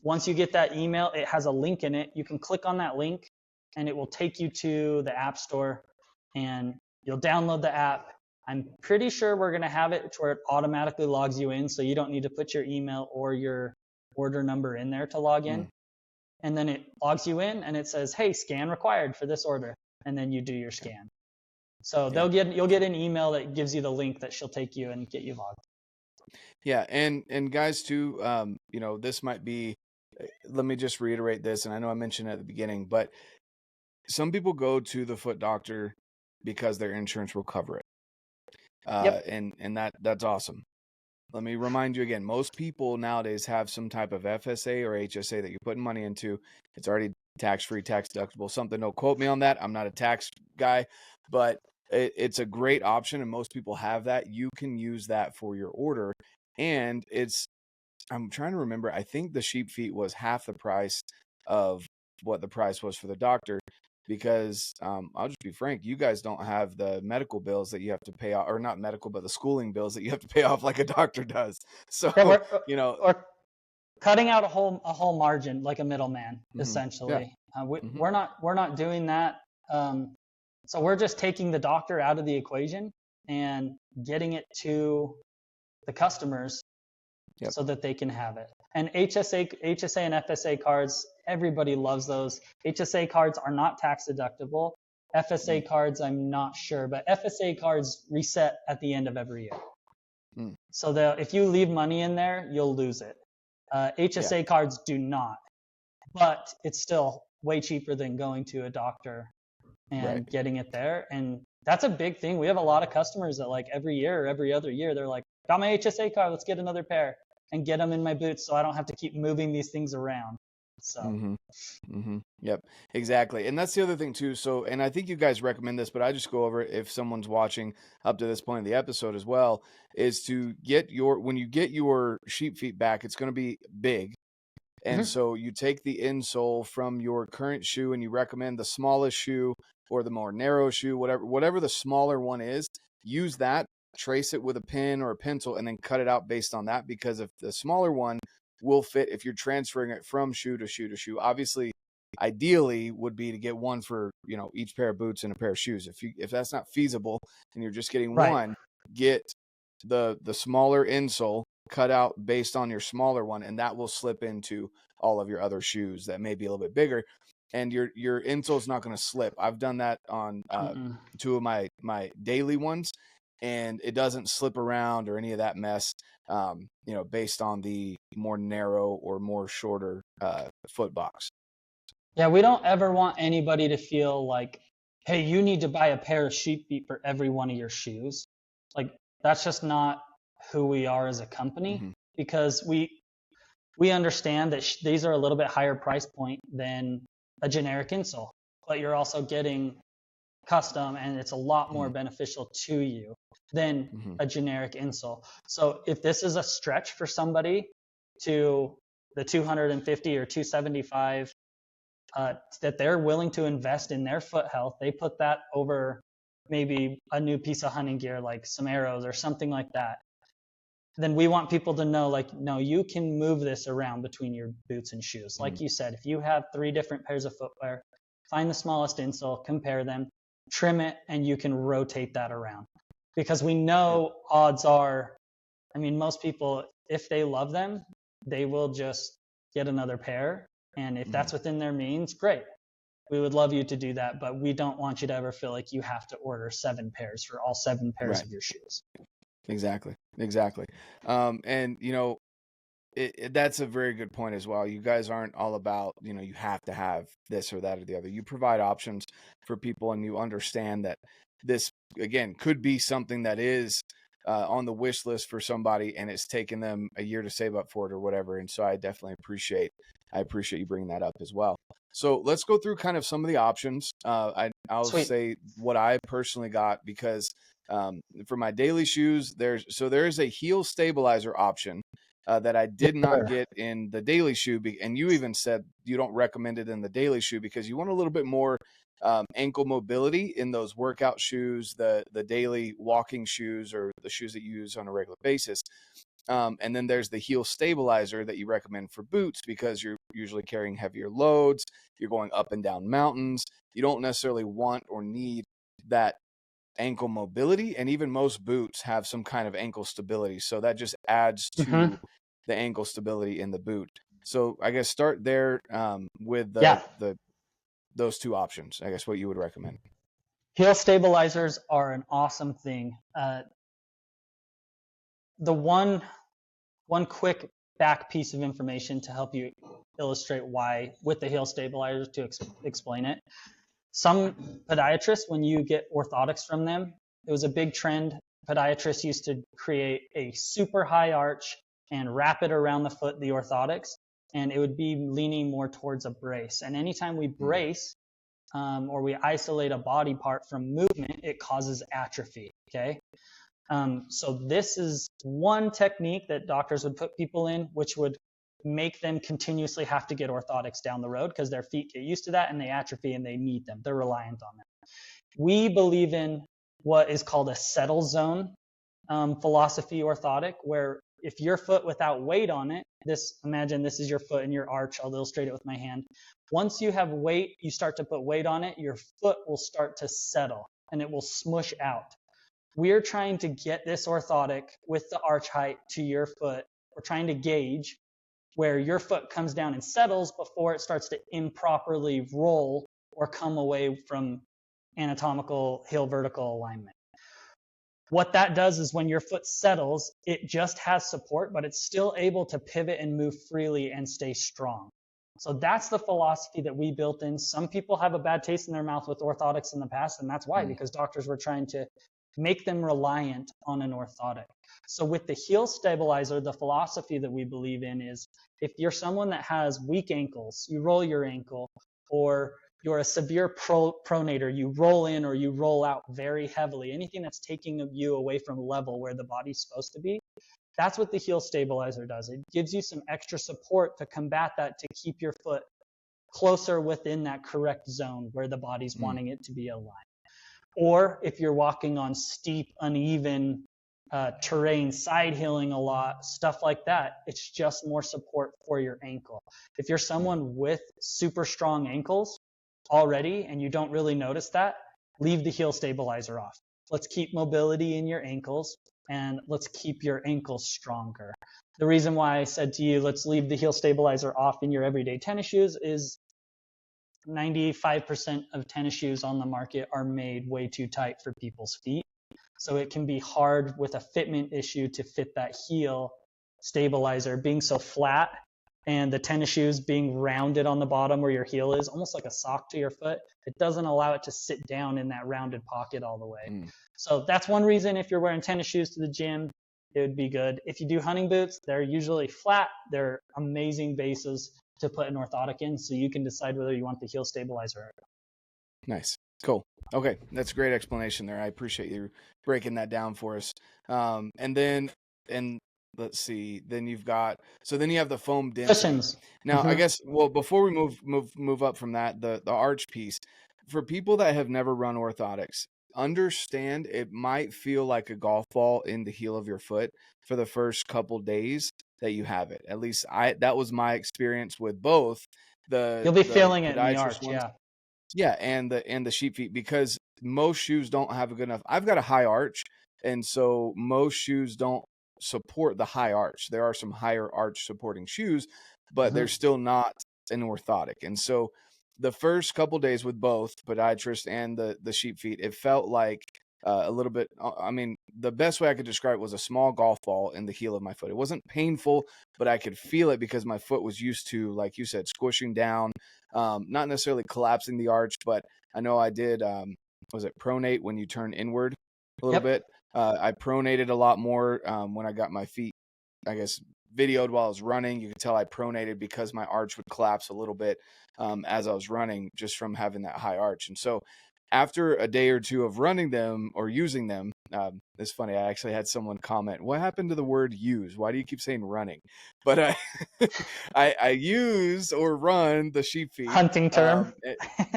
once you get that email, it has a link in it. You can click on that link and it will take you to the App Store, and you'll download the app. I'm pretty sure we're going to have it to where it automatically logs you in, so you don't need to put your email or your order number in there to log in. And then it logs you in and it says, hey, scan required for this order. And then you do your scan. So you'll get an email that gives you the link that she'll take you and get you logged. Yeah. And guys too, this might be, let me just reiterate this. And I know I mentioned it at the beginning, but some people go to the foot doctor because their insurance will cover it. And that's awesome. Let me remind you again, most people nowadays have some type of FSA or HSA that you're putting money into. It's already tax-free, tax deductible, something. Don't quote me on that. I'm not a tax guy, but it's a great option, and most people have that. You can use that for your order. And I'm trying to remember, I think the SheepFeet was half the price of what the price was for the doctor, because I'll just be frank, you guys don't have the medical bills that you have to pay off, or not medical, but the schooling bills that you have to pay off like a doctor does. So, or cutting out a whole margin like a middleman, essentially. We're not doing that. So we're just taking the doctor out of the equation and getting it to the customers so that they can have it. And HSA and FSA cards, everybody loves those. HSA cards are not tax deductible. FSA cards, I'm not sure, but FSA cards reset at the end of every year. So if you leave money in there, you'll lose it. HSA cards do not, but it's still way cheaper than going to a doctor and getting it there. And that's a big thing. We have a lot of customers that like every year or every other year, they're like, got my HSA card, let's get another pair and get them in my boots so I don't have to keep moving these things around. So. Yep, exactly. And that's the other thing too. So, and I think you guys recommend this, but I just go over it if someone's watching up to this point in the episode as well, is to when you get your SheepFeet back, it's going to be big. And so you take the insole from your current shoe and you recommend the smallest shoe or the more narrow shoe, whatever the smaller one is, use that, trace it with a pen or a pencil, and then cut it out based on that, because if the smaller one will fit if you're transferring it from shoe to shoe to shoe. Obviously, ideally would be to get one for, each pair of boots and a pair of shoes. If that's not feasible and you're just getting one, get the smaller insole cut out based on your smaller one, and that will slip into all of your other shoes that may be a little bit bigger, and your insole is not going to slip. I've done that on two of my daily ones, and it doesn't slip around or any of that mess, based on the more narrow or more shorter foot box. Yeah, we don't ever want anybody to feel like hey, you need to buy a pair of SheepFeet for every one of your shoes. Like, that's just not who we are as a company, Mm-hmm. because we understand that these are a little bit higher price point than a generic insole, but you're also getting custom, and it's a lot more beneficial to you than a generic insole. So if this is a stretch for somebody to the 250 or 275 that they're willing to invest in their foot health, they put that over maybe a new piece of hunting gear like some arrows or something like that, then we want people to know, like, no, you can move this around between your boots and shoes. Like you said, if you have 3 different pairs of footwear, find the smallest insole, compare them, trim it, and you can rotate that around. Because we know odds are, I mean, most people, if they love them, they will just get another pair. And if that's within their means, great. We would love you to do that, but we don't want you to ever feel like you have to order 7 pairs for all 7 pairs of your shoes. Exactly. And you know, that's a very good point as well. You guys aren't all about, you know, you have to have this or that or the other. You provide options for people, and you understand that this, again, could be something that is on the wish list for somebody, and it's taken them a year to save up for it or whatever. And so I definitely appreciate you bringing that up as well. So let's go through kind of some of the options. I'll say what I personally got, because for my daily shoes, there is a heel stabilizer option that I did not get in the daily shoe. And you even said you don't recommend it in the daily shoe because you want a little bit more ankle mobility in those workout shoes, the daily walking shoes, or the shoes that you use on a regular basis. And then there's the heel stabilizer that you recommend for boots, because you're usually carrying heavier loads. You're going up and down mountains. You don't necessarily want or need that ankle mobility, and even most boots have some kind of ankle stability, so that just adds to the ankle stability in the boot. So I guess start there with those 2 options. I guess what you would recommend. Heel stabilizers are an awesome thing. The one quick back piece of information to help you illustrate why with the heel stabilizers, to explain it. Some podiatrists, when you get orthotics from them, it was a big trend. Podiatrists used to create a super high arch and wrap it around the foot, the orthotics, and it would be leaning more towards a brace. And anytime we brace or we isolate a body part from movement, it causes atrophy, okay? So this is one technique that doctors would put people in, which would make them continuously have to get orthotics down the road, because their feet get used to that and they atrophy and they need them. They're reliant on them. We believe in what is called a settle zone philosophy orthotic, where if your foot without weight on it, imagine this is your foot and your arch, I'll illustrate it with my hand. Once you have weight, you start to put weight on it, your foot will start to settle and it will smush out. We're trying to get this orthotic with the arch height to your foot. We're trying to gauge where your foot comes down and settles before it starts to improperly roll or come away from anatomical heel vertical alignment. What that does is when your foot settles, it just has support, but it's still able to pivot and move freely and stay strong. So that's the philosophy that we built in. Some people have a bad taste in their mouth with orthotics in the past, and that's why, because doctors were trying to make them reliant on an orthotic. So with the heel stabilizer, the philosophy that we believe in is, if you're someone that has weak ankles, you roll your ankle, or you're a severe pronator, you roll in or you roll out very heavily, anything that's taking you away from level where the body's supposed to be, that's what the heel stabilizer does. It gives you some extra support to combat that, to keep your foot closer within that correct zone where the body's wanting it to be aligned. Or if you're walking on steep, uneven terrain, side hilling a lot, stuff like that, it's just more support for your ankle. If you're someone with super strong ankles already and you don't really notice that, leave the heel stabilizer off. Let's keep mobility in your ankles, and let's keep your ankles stronger. The reason why I said to you, let's leave the heel stabilizer off in your everyday tennis shoes, is 95% of tennis shoes on the market are made way too tight for people's feet. So it can be hard with a fitment issue to fit that heel stabilizer. Being so flat, and the tennis shoes being rounded on the bottom where your heel is, almost like a sock to your foot, it doesn't allow it to sit down in that rounded pocket all the way. So that's one reason if you're wearing tennis shoes to the gym, it would be good. If you do hunting boots, they're usually flat. They're amazing bases to put an orthotic in, so you can decide whether you want the heel stabilizer or not. Nice. Cool. Okay. That's a great explanation there. I appreciate you breaking that down for us. And let's see, then you have the foam density. Cushions. Now, I guess, well, before we move up from that, the arch piece, for people that have never run orthotics, understand it might feel like a golf ball in the heel of your foot for the first couple days that you have it. At least that was my experience with both. You'll be feeling it in the arch, ones. Yeah, and the SheepFeet, because most shoes don't have a good enough. I've got a high arch, and so most shoes don't support the high arch. There are some higher arch supporting shoes, but they're still not an orthotic. And so the first couple days with both podiatrist and the SheepFeet, it felt like a little bit, I mean, the best way I could describe it was a small golf ball in the heel of my foot. It wasn't painful, but I could feel it because my foot was used to, like you said, squishing down, not necessarily collapsing the arch, but I know I did, was it pronate when you turn inward a little bit? I pronated a lot more when I got my feet, I guess, videoed while I was running. You could tell I pronated because my arch would collapse a little bit as I was running, just from having that high arch. And so after a day or two of running them or using them, it's funny, I actually had someone comment, what happened to the word use? Why do you keep saying running? But I use or run the SheepFeet. Hunting term.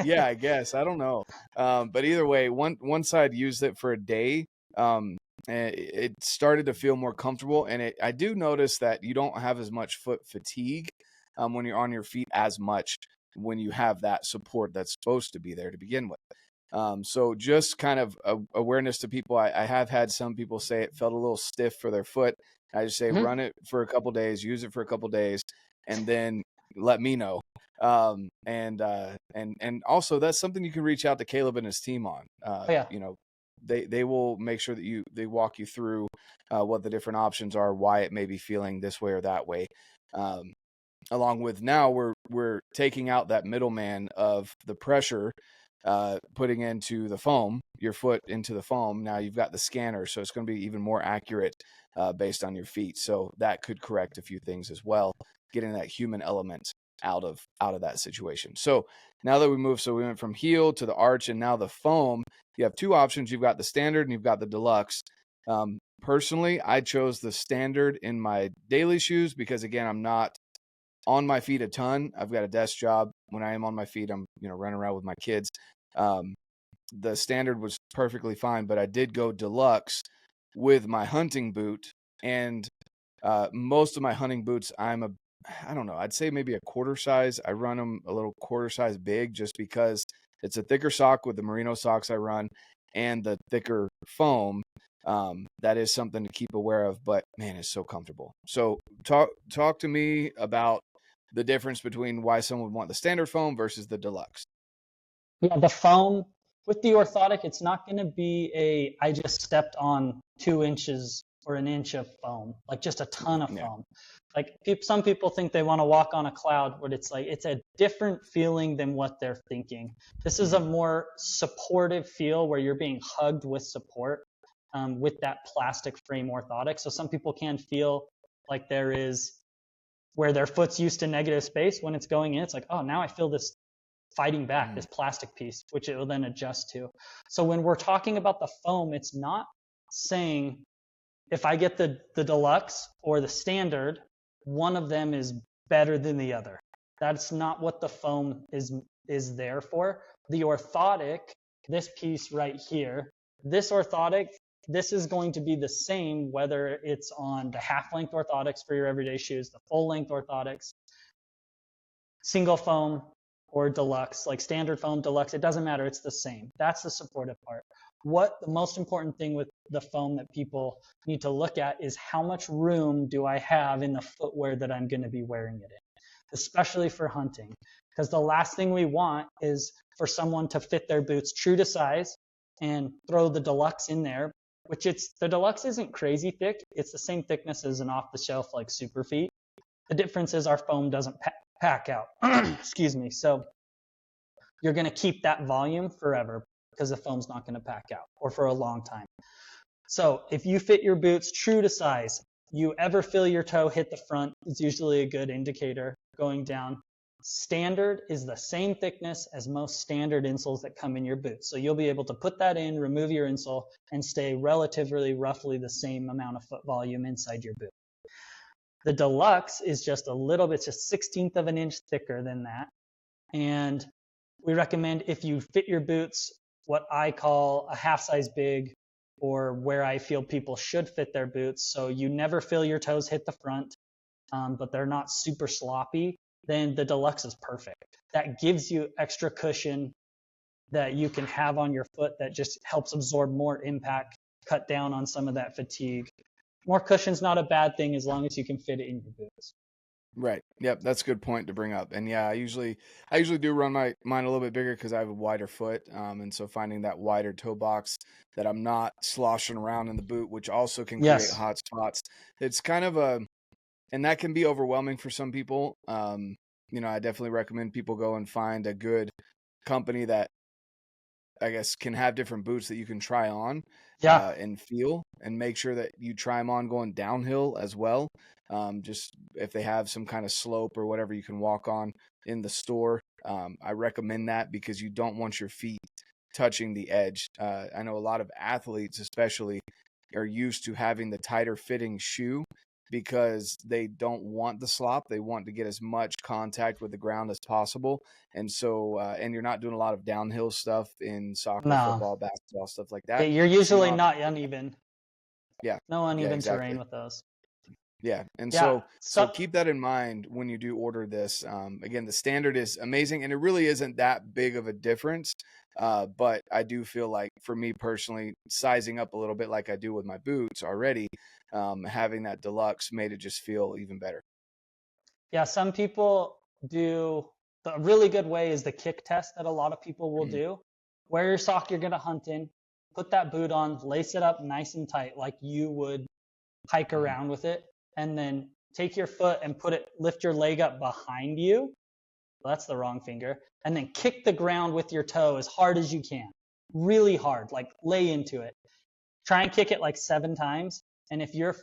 Yeah, I guess. I don't know. But either way, once I'd used it for a day, it started to feel more comfortable. And I do notice that you don't have as much foot fatigue when you're on your feet as much when you have that support that's supposed to be there to begin with. So just kind of awareness to people. I have had some people say it felt a little stiff for their foot. I just say run it for a couple days, use it for a couple days, and then let me know. And also that's something you can reach out to Caleb and his team on. You know, they will make sure that they walk you through what the different options are, why it may be feeling this way or that way. Along with now we're taking out that middleman of the pressure, putting into the foam, your foot into the foam. Now you've got the scanner, so it's going to be even more accurate based on your feet. So that could correct a few things as well, getting that human element out of that situation. So now that we went from heel to the arch and now the foam, you have two options. You've got the standard and you've got the deluxe. Personally, I chose the standard in my daily shoes because, again, I'm not on my feet a ton. I've got a desk job. When I am on my feet, I'm running around with my kids. The standard was perfectly fine, but I did go deluxe with my hunting boot. And most of my hunting boots, I don't know, I'd say maybe a quarter size. I run them a little quarter size big just because it's a thicker sock with the merino socks I run and the thicker foam. That is something to keep aware of, but man, it's so comfortable. So talk to me about the difference between why someone would want the standard foam versus the deluxe. Yeah, the foam with the orthotic, it's not going to be I just stepped on 2 inches or an inch of foam, like just a ton of foam. Like some people think they want to walk on a cloud, but it's a different feeling than what they're thinking. This is a more supportive feel where you're being hugged with support with that plastic frame orthotic. So some people can feel like there is where their foot's used to negative space when it's going in. It's like, oh, now I feel this fighting back, this plastic piece, which it will then adjust to. So when we're talking about the foam, it's not saying if I get the deluxe or the standard, one of them is better than the other. That's not what the foam is there for. The orthotic, this piece right here, this orthotic, this is going to be the same whether it's on the half-length orthotics for your everyday shoes, the full-length orthotics, single foam, or deluxe, like standard foam, deluxe, it doesn't matter, it's the same. That's the supportive part. What the most important thing with the foam that people need to look at is how much room do I have in the footwear that I'm going to be wearing it in, especially for hunting. Because the last thing we want is for someone to fit their boots true to size and throw the deluxe in there, which the deluxe isn't crazy thick. It's the same thickness as an off-the-shelf like SuperFeet. The difference is our foam doesn't pack out. Excuse me. So you're going to keep that volume forever because the foam's not going to pack out, or for a long time. So if you fit your boots true to size, you ever feel your toe hit the front, it's usually a good indicator going down. Standard is the same thickness as most standard insoles that come in your boots. So you'll be able to put that in, remove your insole, and stay relatively roughly the same amount of foot volume inside your boot. The Deluxe is just a little bit, just 1/16 of an inch thicker than that. And we recommend, if you fit your boots what I call a half size big, or where I feel people should fit their boots, so you never feel your toes hit the front, but they're not super sloppy, then the Deluxe is perfect. That gives you extra cushion that you can have on your foot that just helps absorb more impact, cut down on some of that fatigue. More cushion's not a bad thing as long as you can fit it in your boots. Right. Yep. That's a good point to bring up. And yeah, I usually do run mine a little bit bigger because I have a wider foot. And so finding that wider toe box that I'm not sloshing around in the boot, which also can create hot spots. It's kind of and that can be overwhelming for some people. I definitely recommend people go and find a good company that, I guess, can have different boots that you can try on and feel, and make sure that you try them on going downhill as well. Just if they have some kind of slope or whatever you can walk on in the store. I recommend that because you don't want your feet touching the edge. I know a lot of athletes especially are used to having the tighter fitting shoe because they don't want the slop. They want to get as much contact with the ground as possible. And so, and you're not doing a lot of downhill stuff in soccer, football, basketball, stuff like that. You're usually not uneven. Yeah. No uneven terrain with those. Yeah. And so keep that in mind when you do order this. Again, the standard is amazing, and it really isn't that big of a difference. But I do feel like, for me personally, sizing up a little bit like I do with my boots already, having that Deluxe made it just feel even better. Yeah, some people do. The really good way is the kick test that a lot of people will do. Wear your sock you're going to hunt in, put that boot on, lace it up nice and tight like you would hike around with it, and then take your foot and lift your leg up behind you. Well, that's the wrong finger. And then kick the ground with your toe as hard as you can. Really hard, like lay into it. Try and kick it like 7 times. And if your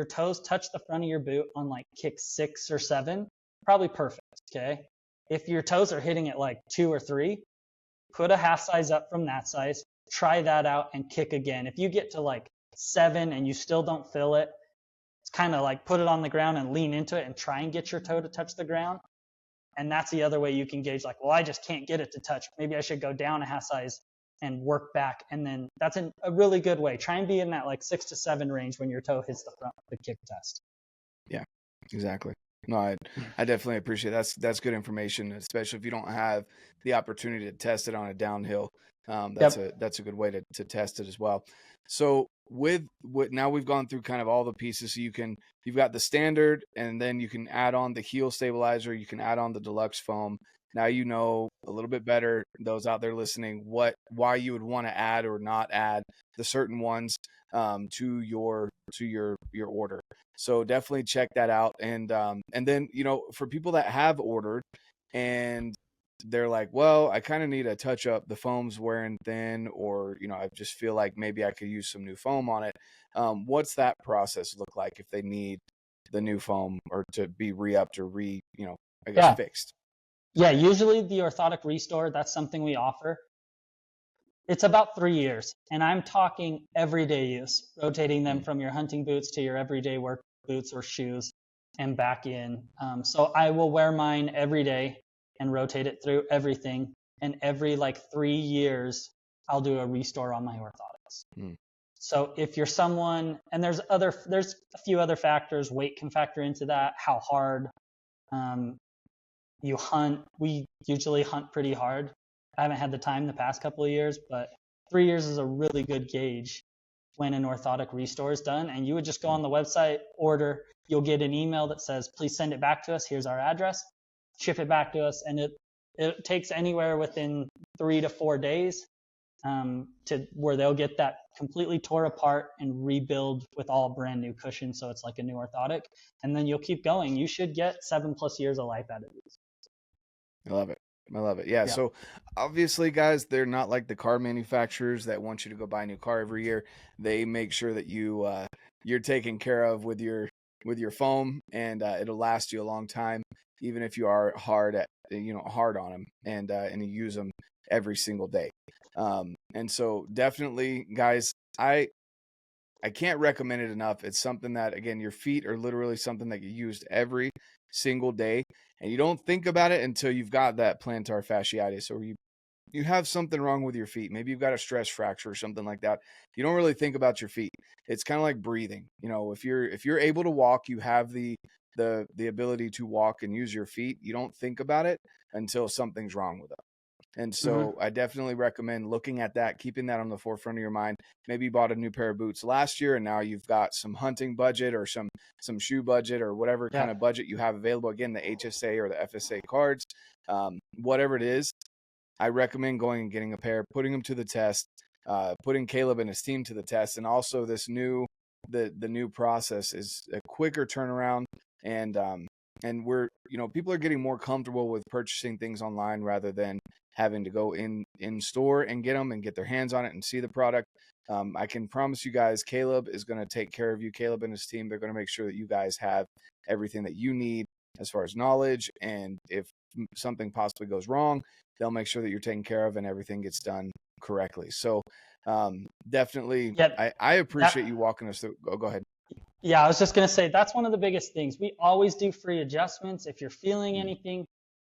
toes touch the front of your boot on like kick 6 or 7, probably perfect, okay? If your toes are hitting it like 2 or 3, put a half size up from that size, try that out and kick again. If you get to like 7 and you still don't feel it, it's kind of like put it on the ground and lean into it and try and get your toe to touch the ground. And that's the other way you can gauge, like, well, I just can't get it to touch. Maybe I should go down a half size and work back. And then that's a really good way. Try and be in that like 6 to 7 range when your toe hits the front of the kick test. Yeah, exactly. No, I definitely appreciate it. That's good information, especially if you don't have the opportunity to test it on a downhill. That's a good way to test it as well. So now we've gone through kind of all the pieces. So you've got the standard, and then you can add on the heel stabilizer. You can add on the Deluxe foam. Now you know a little bit better, those out there listening, why you would want to add or not add the certain ones to your order. So definitely check that out. And then, for people that have ordered and they're like, well, I kind of need a touch up, the foam's wearing thin, or, I just feel like maybe I could use some new foam on it. What's that process look like if they need the new foam or to be re-upped or fixed? Yeah, usually the orthotic restore, that's something we offer. It's about 3 years, and I'm talking everyday use, rotating them from your hunting boots to your everyday work boots or shoes and back in. So I will wear mine every day and rotate it through everything. And every 3 years, I'll do a restore on my orthotics. So if you're someone, and there's a few other factors, weight can factor into that, how hard you hunt. We usually hunt pretty hard. I haven't had the time the past couple of years, but 3 years is a really good gauge when an orthotic restore is done. And you would just go on the website, order, you'll get an email that says, please send it back to us. Here's our address, ship it back to us. And it takes anywhere within 3 to 4 days. to where they'll get that completely tore apart and rebuild with all brand new cushions. So it's like a new orthotic, and then you'll keep going. You should get 7+ years of life out of these. I love it. I love it. Yeah. So obviously, guys, they're not like the car manufacturers that want you to go buy a new car every year. They make sure that you're taken care of with your foam, and it'll last you a long time, even if you are hard on them and you use them every single day. And so definitely, guys, I can't recommend it enough. It's something that, again, your feet are literally something that you used every single day, and you don't think about it until you've got that plantar fasciitis, or you have something wrong with your feet. Maybe you've got a stress fracture or something like that. You don't really think about your feet. It's kind of like breathing. If you're able to walk, you have the ability to walk and use your feet. You don't think about it until something's wrong with them. And so I definitely recommend looking at that, keeping that on the forefront of your mind. Maybe you bought a new pair of boots last year and now you've got some hunting budget or some shoe budget or whatever kind of budget you have available. Again, the HSA or the FSA cards, whatever it is, I recommend going and getting a pair, putting them to the test, putting Caleb and his team to the test. And also the new process is a quicker turnaround, and we're, people are getting more comfortable with purchasing things online rather than having to go in store and get them and get their hands on it and see the product. I can promise you guys, Caleb is going to take care of you. Caleb and his team, they're going to make sure that you guys have everything that you need as far as knowledge. And if something possibly goes wrong, they'll make sure that you're taken care of and everything gets done correctly. So definitely, I appreciate you walking us through. Go ahead. Yeah, I was just going to say, that's one of the biggest things. We always do free adjustments. If you're feeling anything,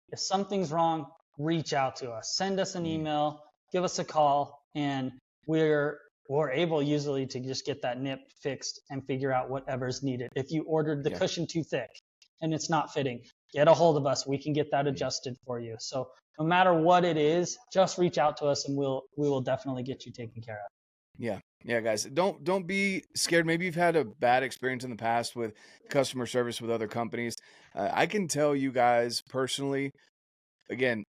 if something's wrong, reach out to us. Send us an email, give us a call, and we're able usually to just get that nip fixed and figure out whatever's needed. If you ordered the cushion too thick and it's not fitting, get a hold of us. We can get that adjusted for you. So no matter what it is, just reach out to us and we will definitely get you taken care of. Yeah, guys, don't be scared. Maybe you've had a bad experience in the past with customer service with other companies. I can tell you guys personally, again,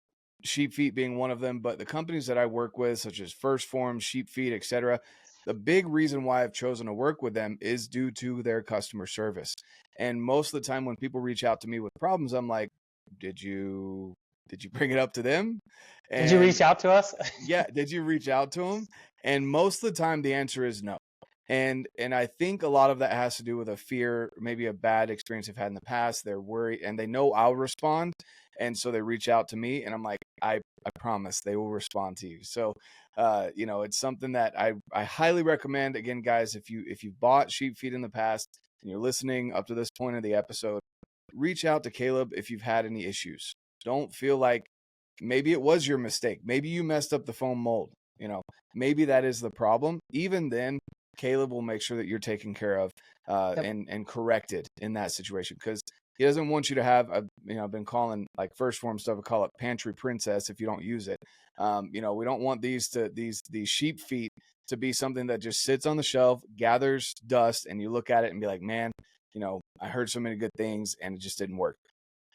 SheepFeet being one of them, but the companies that I work with, such as Phorm, SheepFeet, etc., the big reason why I've chosen to work with them is due to their customer service. And most of the time when people reach out to me with problems, I'm like, did you bring it up to them? Did you reach out to us? Yeah, did you reach out to them? And most of the time the answer is no. And I think a lot of that has to do with a fear, maybe a bad experience they've had in the past. They're worried and they know I'll respond. And so they reach out to me and I'm like, I promise they will respond to you. So, it's something that I highly recommend. Again, guys, if you've bought SheepFeet in the past and you're listening up to this point of the episode, reach out to Caleb if you've had any issues. Don't feel like maybe it was your mistake. Maybe you messed up the foam mold. Maybe that is the problem. Even then, Caleb will make sure that you're taken care of and corrected in that situation, because he doesn't want you to have I've been calling like first form stuff, I call it pantry princess if you don't use it. We don't want these sheep feet to be something that just sits on the shelf, gathers dust, and you look at it and be like, man, I heard so many good things and it just didn't work.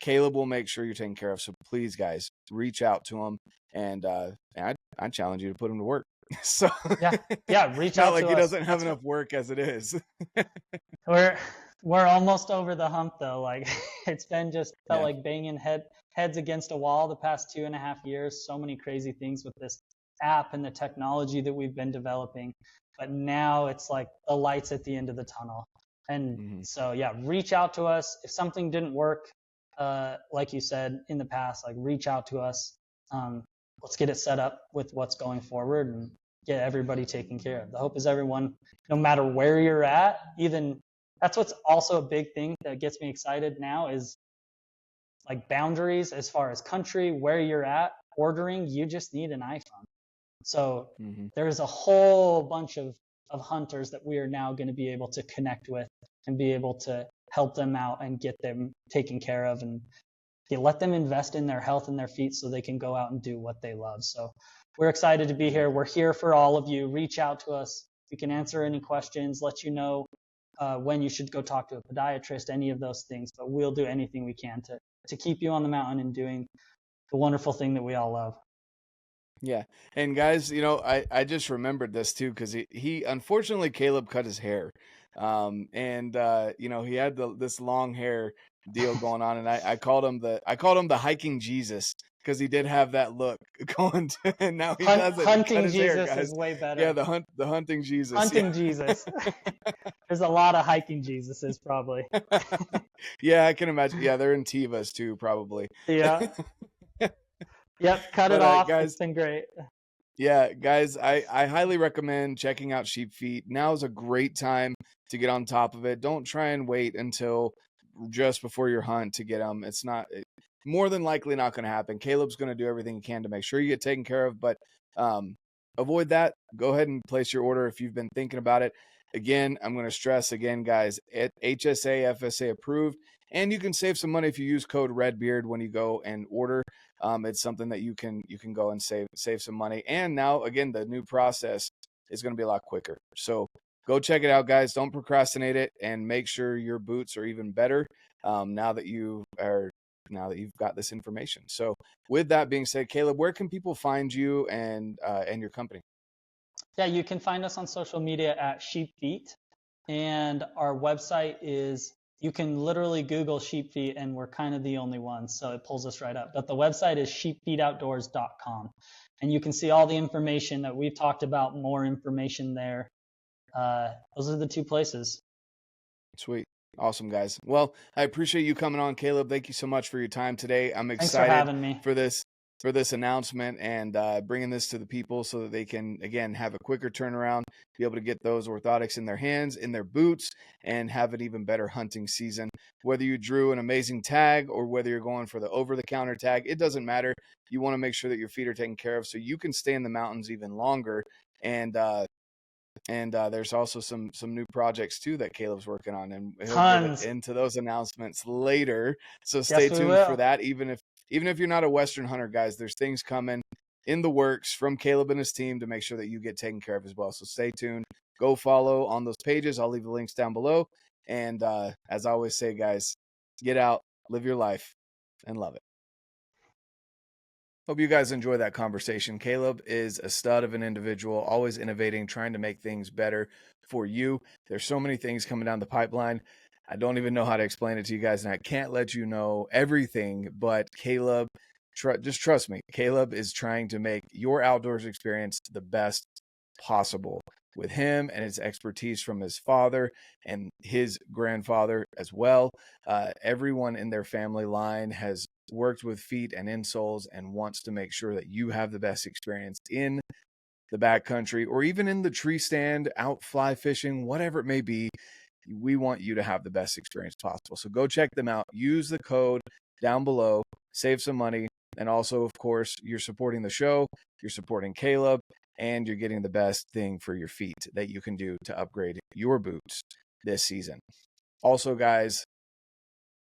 Caleb will make sure you're taken care of. So please, guys, reach out to him, and I challenge you to put him to work. So reach out. Not like to he us. doesn't have enough work as it is. We're almost over the hump though. Like it's been just felt like banging heads against a wall the past 2.5 years. So many crazy things with this app and the technology that we've been developing, but now it's like the lights at the end of the tunnel. And so reach out to us if something didn't work. Like you said in the past, like reach out to us. Let's get it set up with what's going forward and get everybody taken care of. The hope is everyone, no matter where you're at, even that's what's also a big thing that gets me excited now is like boundaries as far as country, where you're at, ordering, you just need an iPhone. So there's a whole bunch of hunters that we are now going to be able to connect with and be able to help them out and get them taken care of and let them invest in their health and their feet so they can go out and do what they love. So we're excited to be here. We're here for all of you. Reach out to us. We can answer any questions, let you know when you should go talk to a podiatrist, any of those things. But we'll do anything we can to keep you on the mountain and doing the wonderful thing that we all love. Yeah. And guys, I just remembered this too, because he unfortunately Caleb cut his hair. And he had this long hair deal going on, and I called him the hiking Jesus, because he did have that look going to, and now he doesn't. He cut Hunting his hair, Jesus guys. is way better. Yeah, the hunting Jesus. Hunting Jesus. There's a lot of hiking Jesuses probably. Yeah, I can imagine. Yeah, they're in Tivas too, probably. Yeah. Yep, cut it off. Guys, it's been great. Yeah, guys, I highly recommend checking out SheepFeet. Now is a great time to get on top of it. Don't try and wait until just before your hunt to get them. It's more than likely not going to happen. Caleb's going to do everything he can to make sure you get taken care of, but avoid that. Go ahead and place your order if you've been thinking about it. Again, I'm going to stress again, guys, HSA, FSA approved, and you can save some money if you use code RedBeard when you go and order. It's something that you can go and save some money. And now, again, the new process is going to be a lot quicker. So go check it out, guys. Don't procrastinate it, and make sure your boots are even better now that you've got this information. So with that being said, Caleb, where can people find you and your company? Yeah, you can find us on social media at SheepFeet, and our website is, you can literally Google SheepFeet, and we're kind of the only ones, so it pulls us right up. But the website is sheepfeetoutdoors.com, and you can see all the information that we've talked about, more information there. Those are the two places. Sweet. Awesome, guys. Well, I appreciate you coming on, Caleb. Thank you so much for your time today. I'm excited Thanks for having me. for this announcement and bringing this to the people so that they can, again, have a quicker turnaround, be able to get those orthotics in their hands, in their boots, and have an even better hunting season. Whether you drew an amazing tag or whether you're going for the over-the-counter tag, it doesn't matter. You want to make sure that your feet are taken care of so you can stay in the mountains even longer. And there's also some new projects too that Caleb's working on, and he'll get into those announcements later. So stay tuned for that. Even if you're not a Western hunter, guys, there's things coming in the works from Caleb and his team to make sure that you get taken care of as well. So stay tuned. Go follow on those pages. I'll leave the links down below. And as I always say, guys, get out, live your life, and love it. Hope you guys enjoy that conversation. Caleb is a stud of an individual, always innovating, trying to make things better for you. There's so many things coming down the pipeline. I don't even know how to explain it to you guys, and I can't let you know everything, but Caleb, just trust me, Caleb is trying to make your outdoors experience the best possible. With him and his expertise from his father and his grandfather as well. Everyone in their family line has worked with feet and insoles and wants to make sure that you have the best experience in the backcountry or even in the tree stand, out fly fishing, whatever it may be. We want you to have the best experience possible. So go check them out. Use the code down below, save some money. And also, of course, you're supporting the show, you're supporting Caleb, and you're getting the best thing for your feet that you can do to upgrade your boots this season. Also, guys,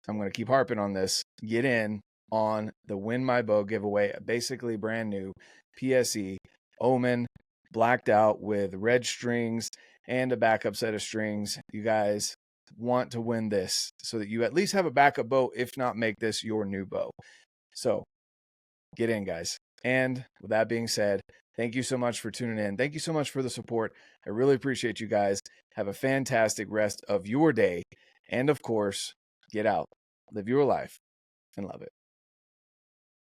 I'm going to keep harping on this. Get in on the Win My Bow giveaway, basically brand new PSE Omen, blacked out with red strings and a backup set of strings. You guys want to win this so that you at least have a backup bow, if not make this your new bow. So get in, guys. And with that being said, thank you so much for tuning in. Thank you so much for the support. I really appreciate you guys. Have a fantastic rest of your day. And of course, get out, live your life, and love it.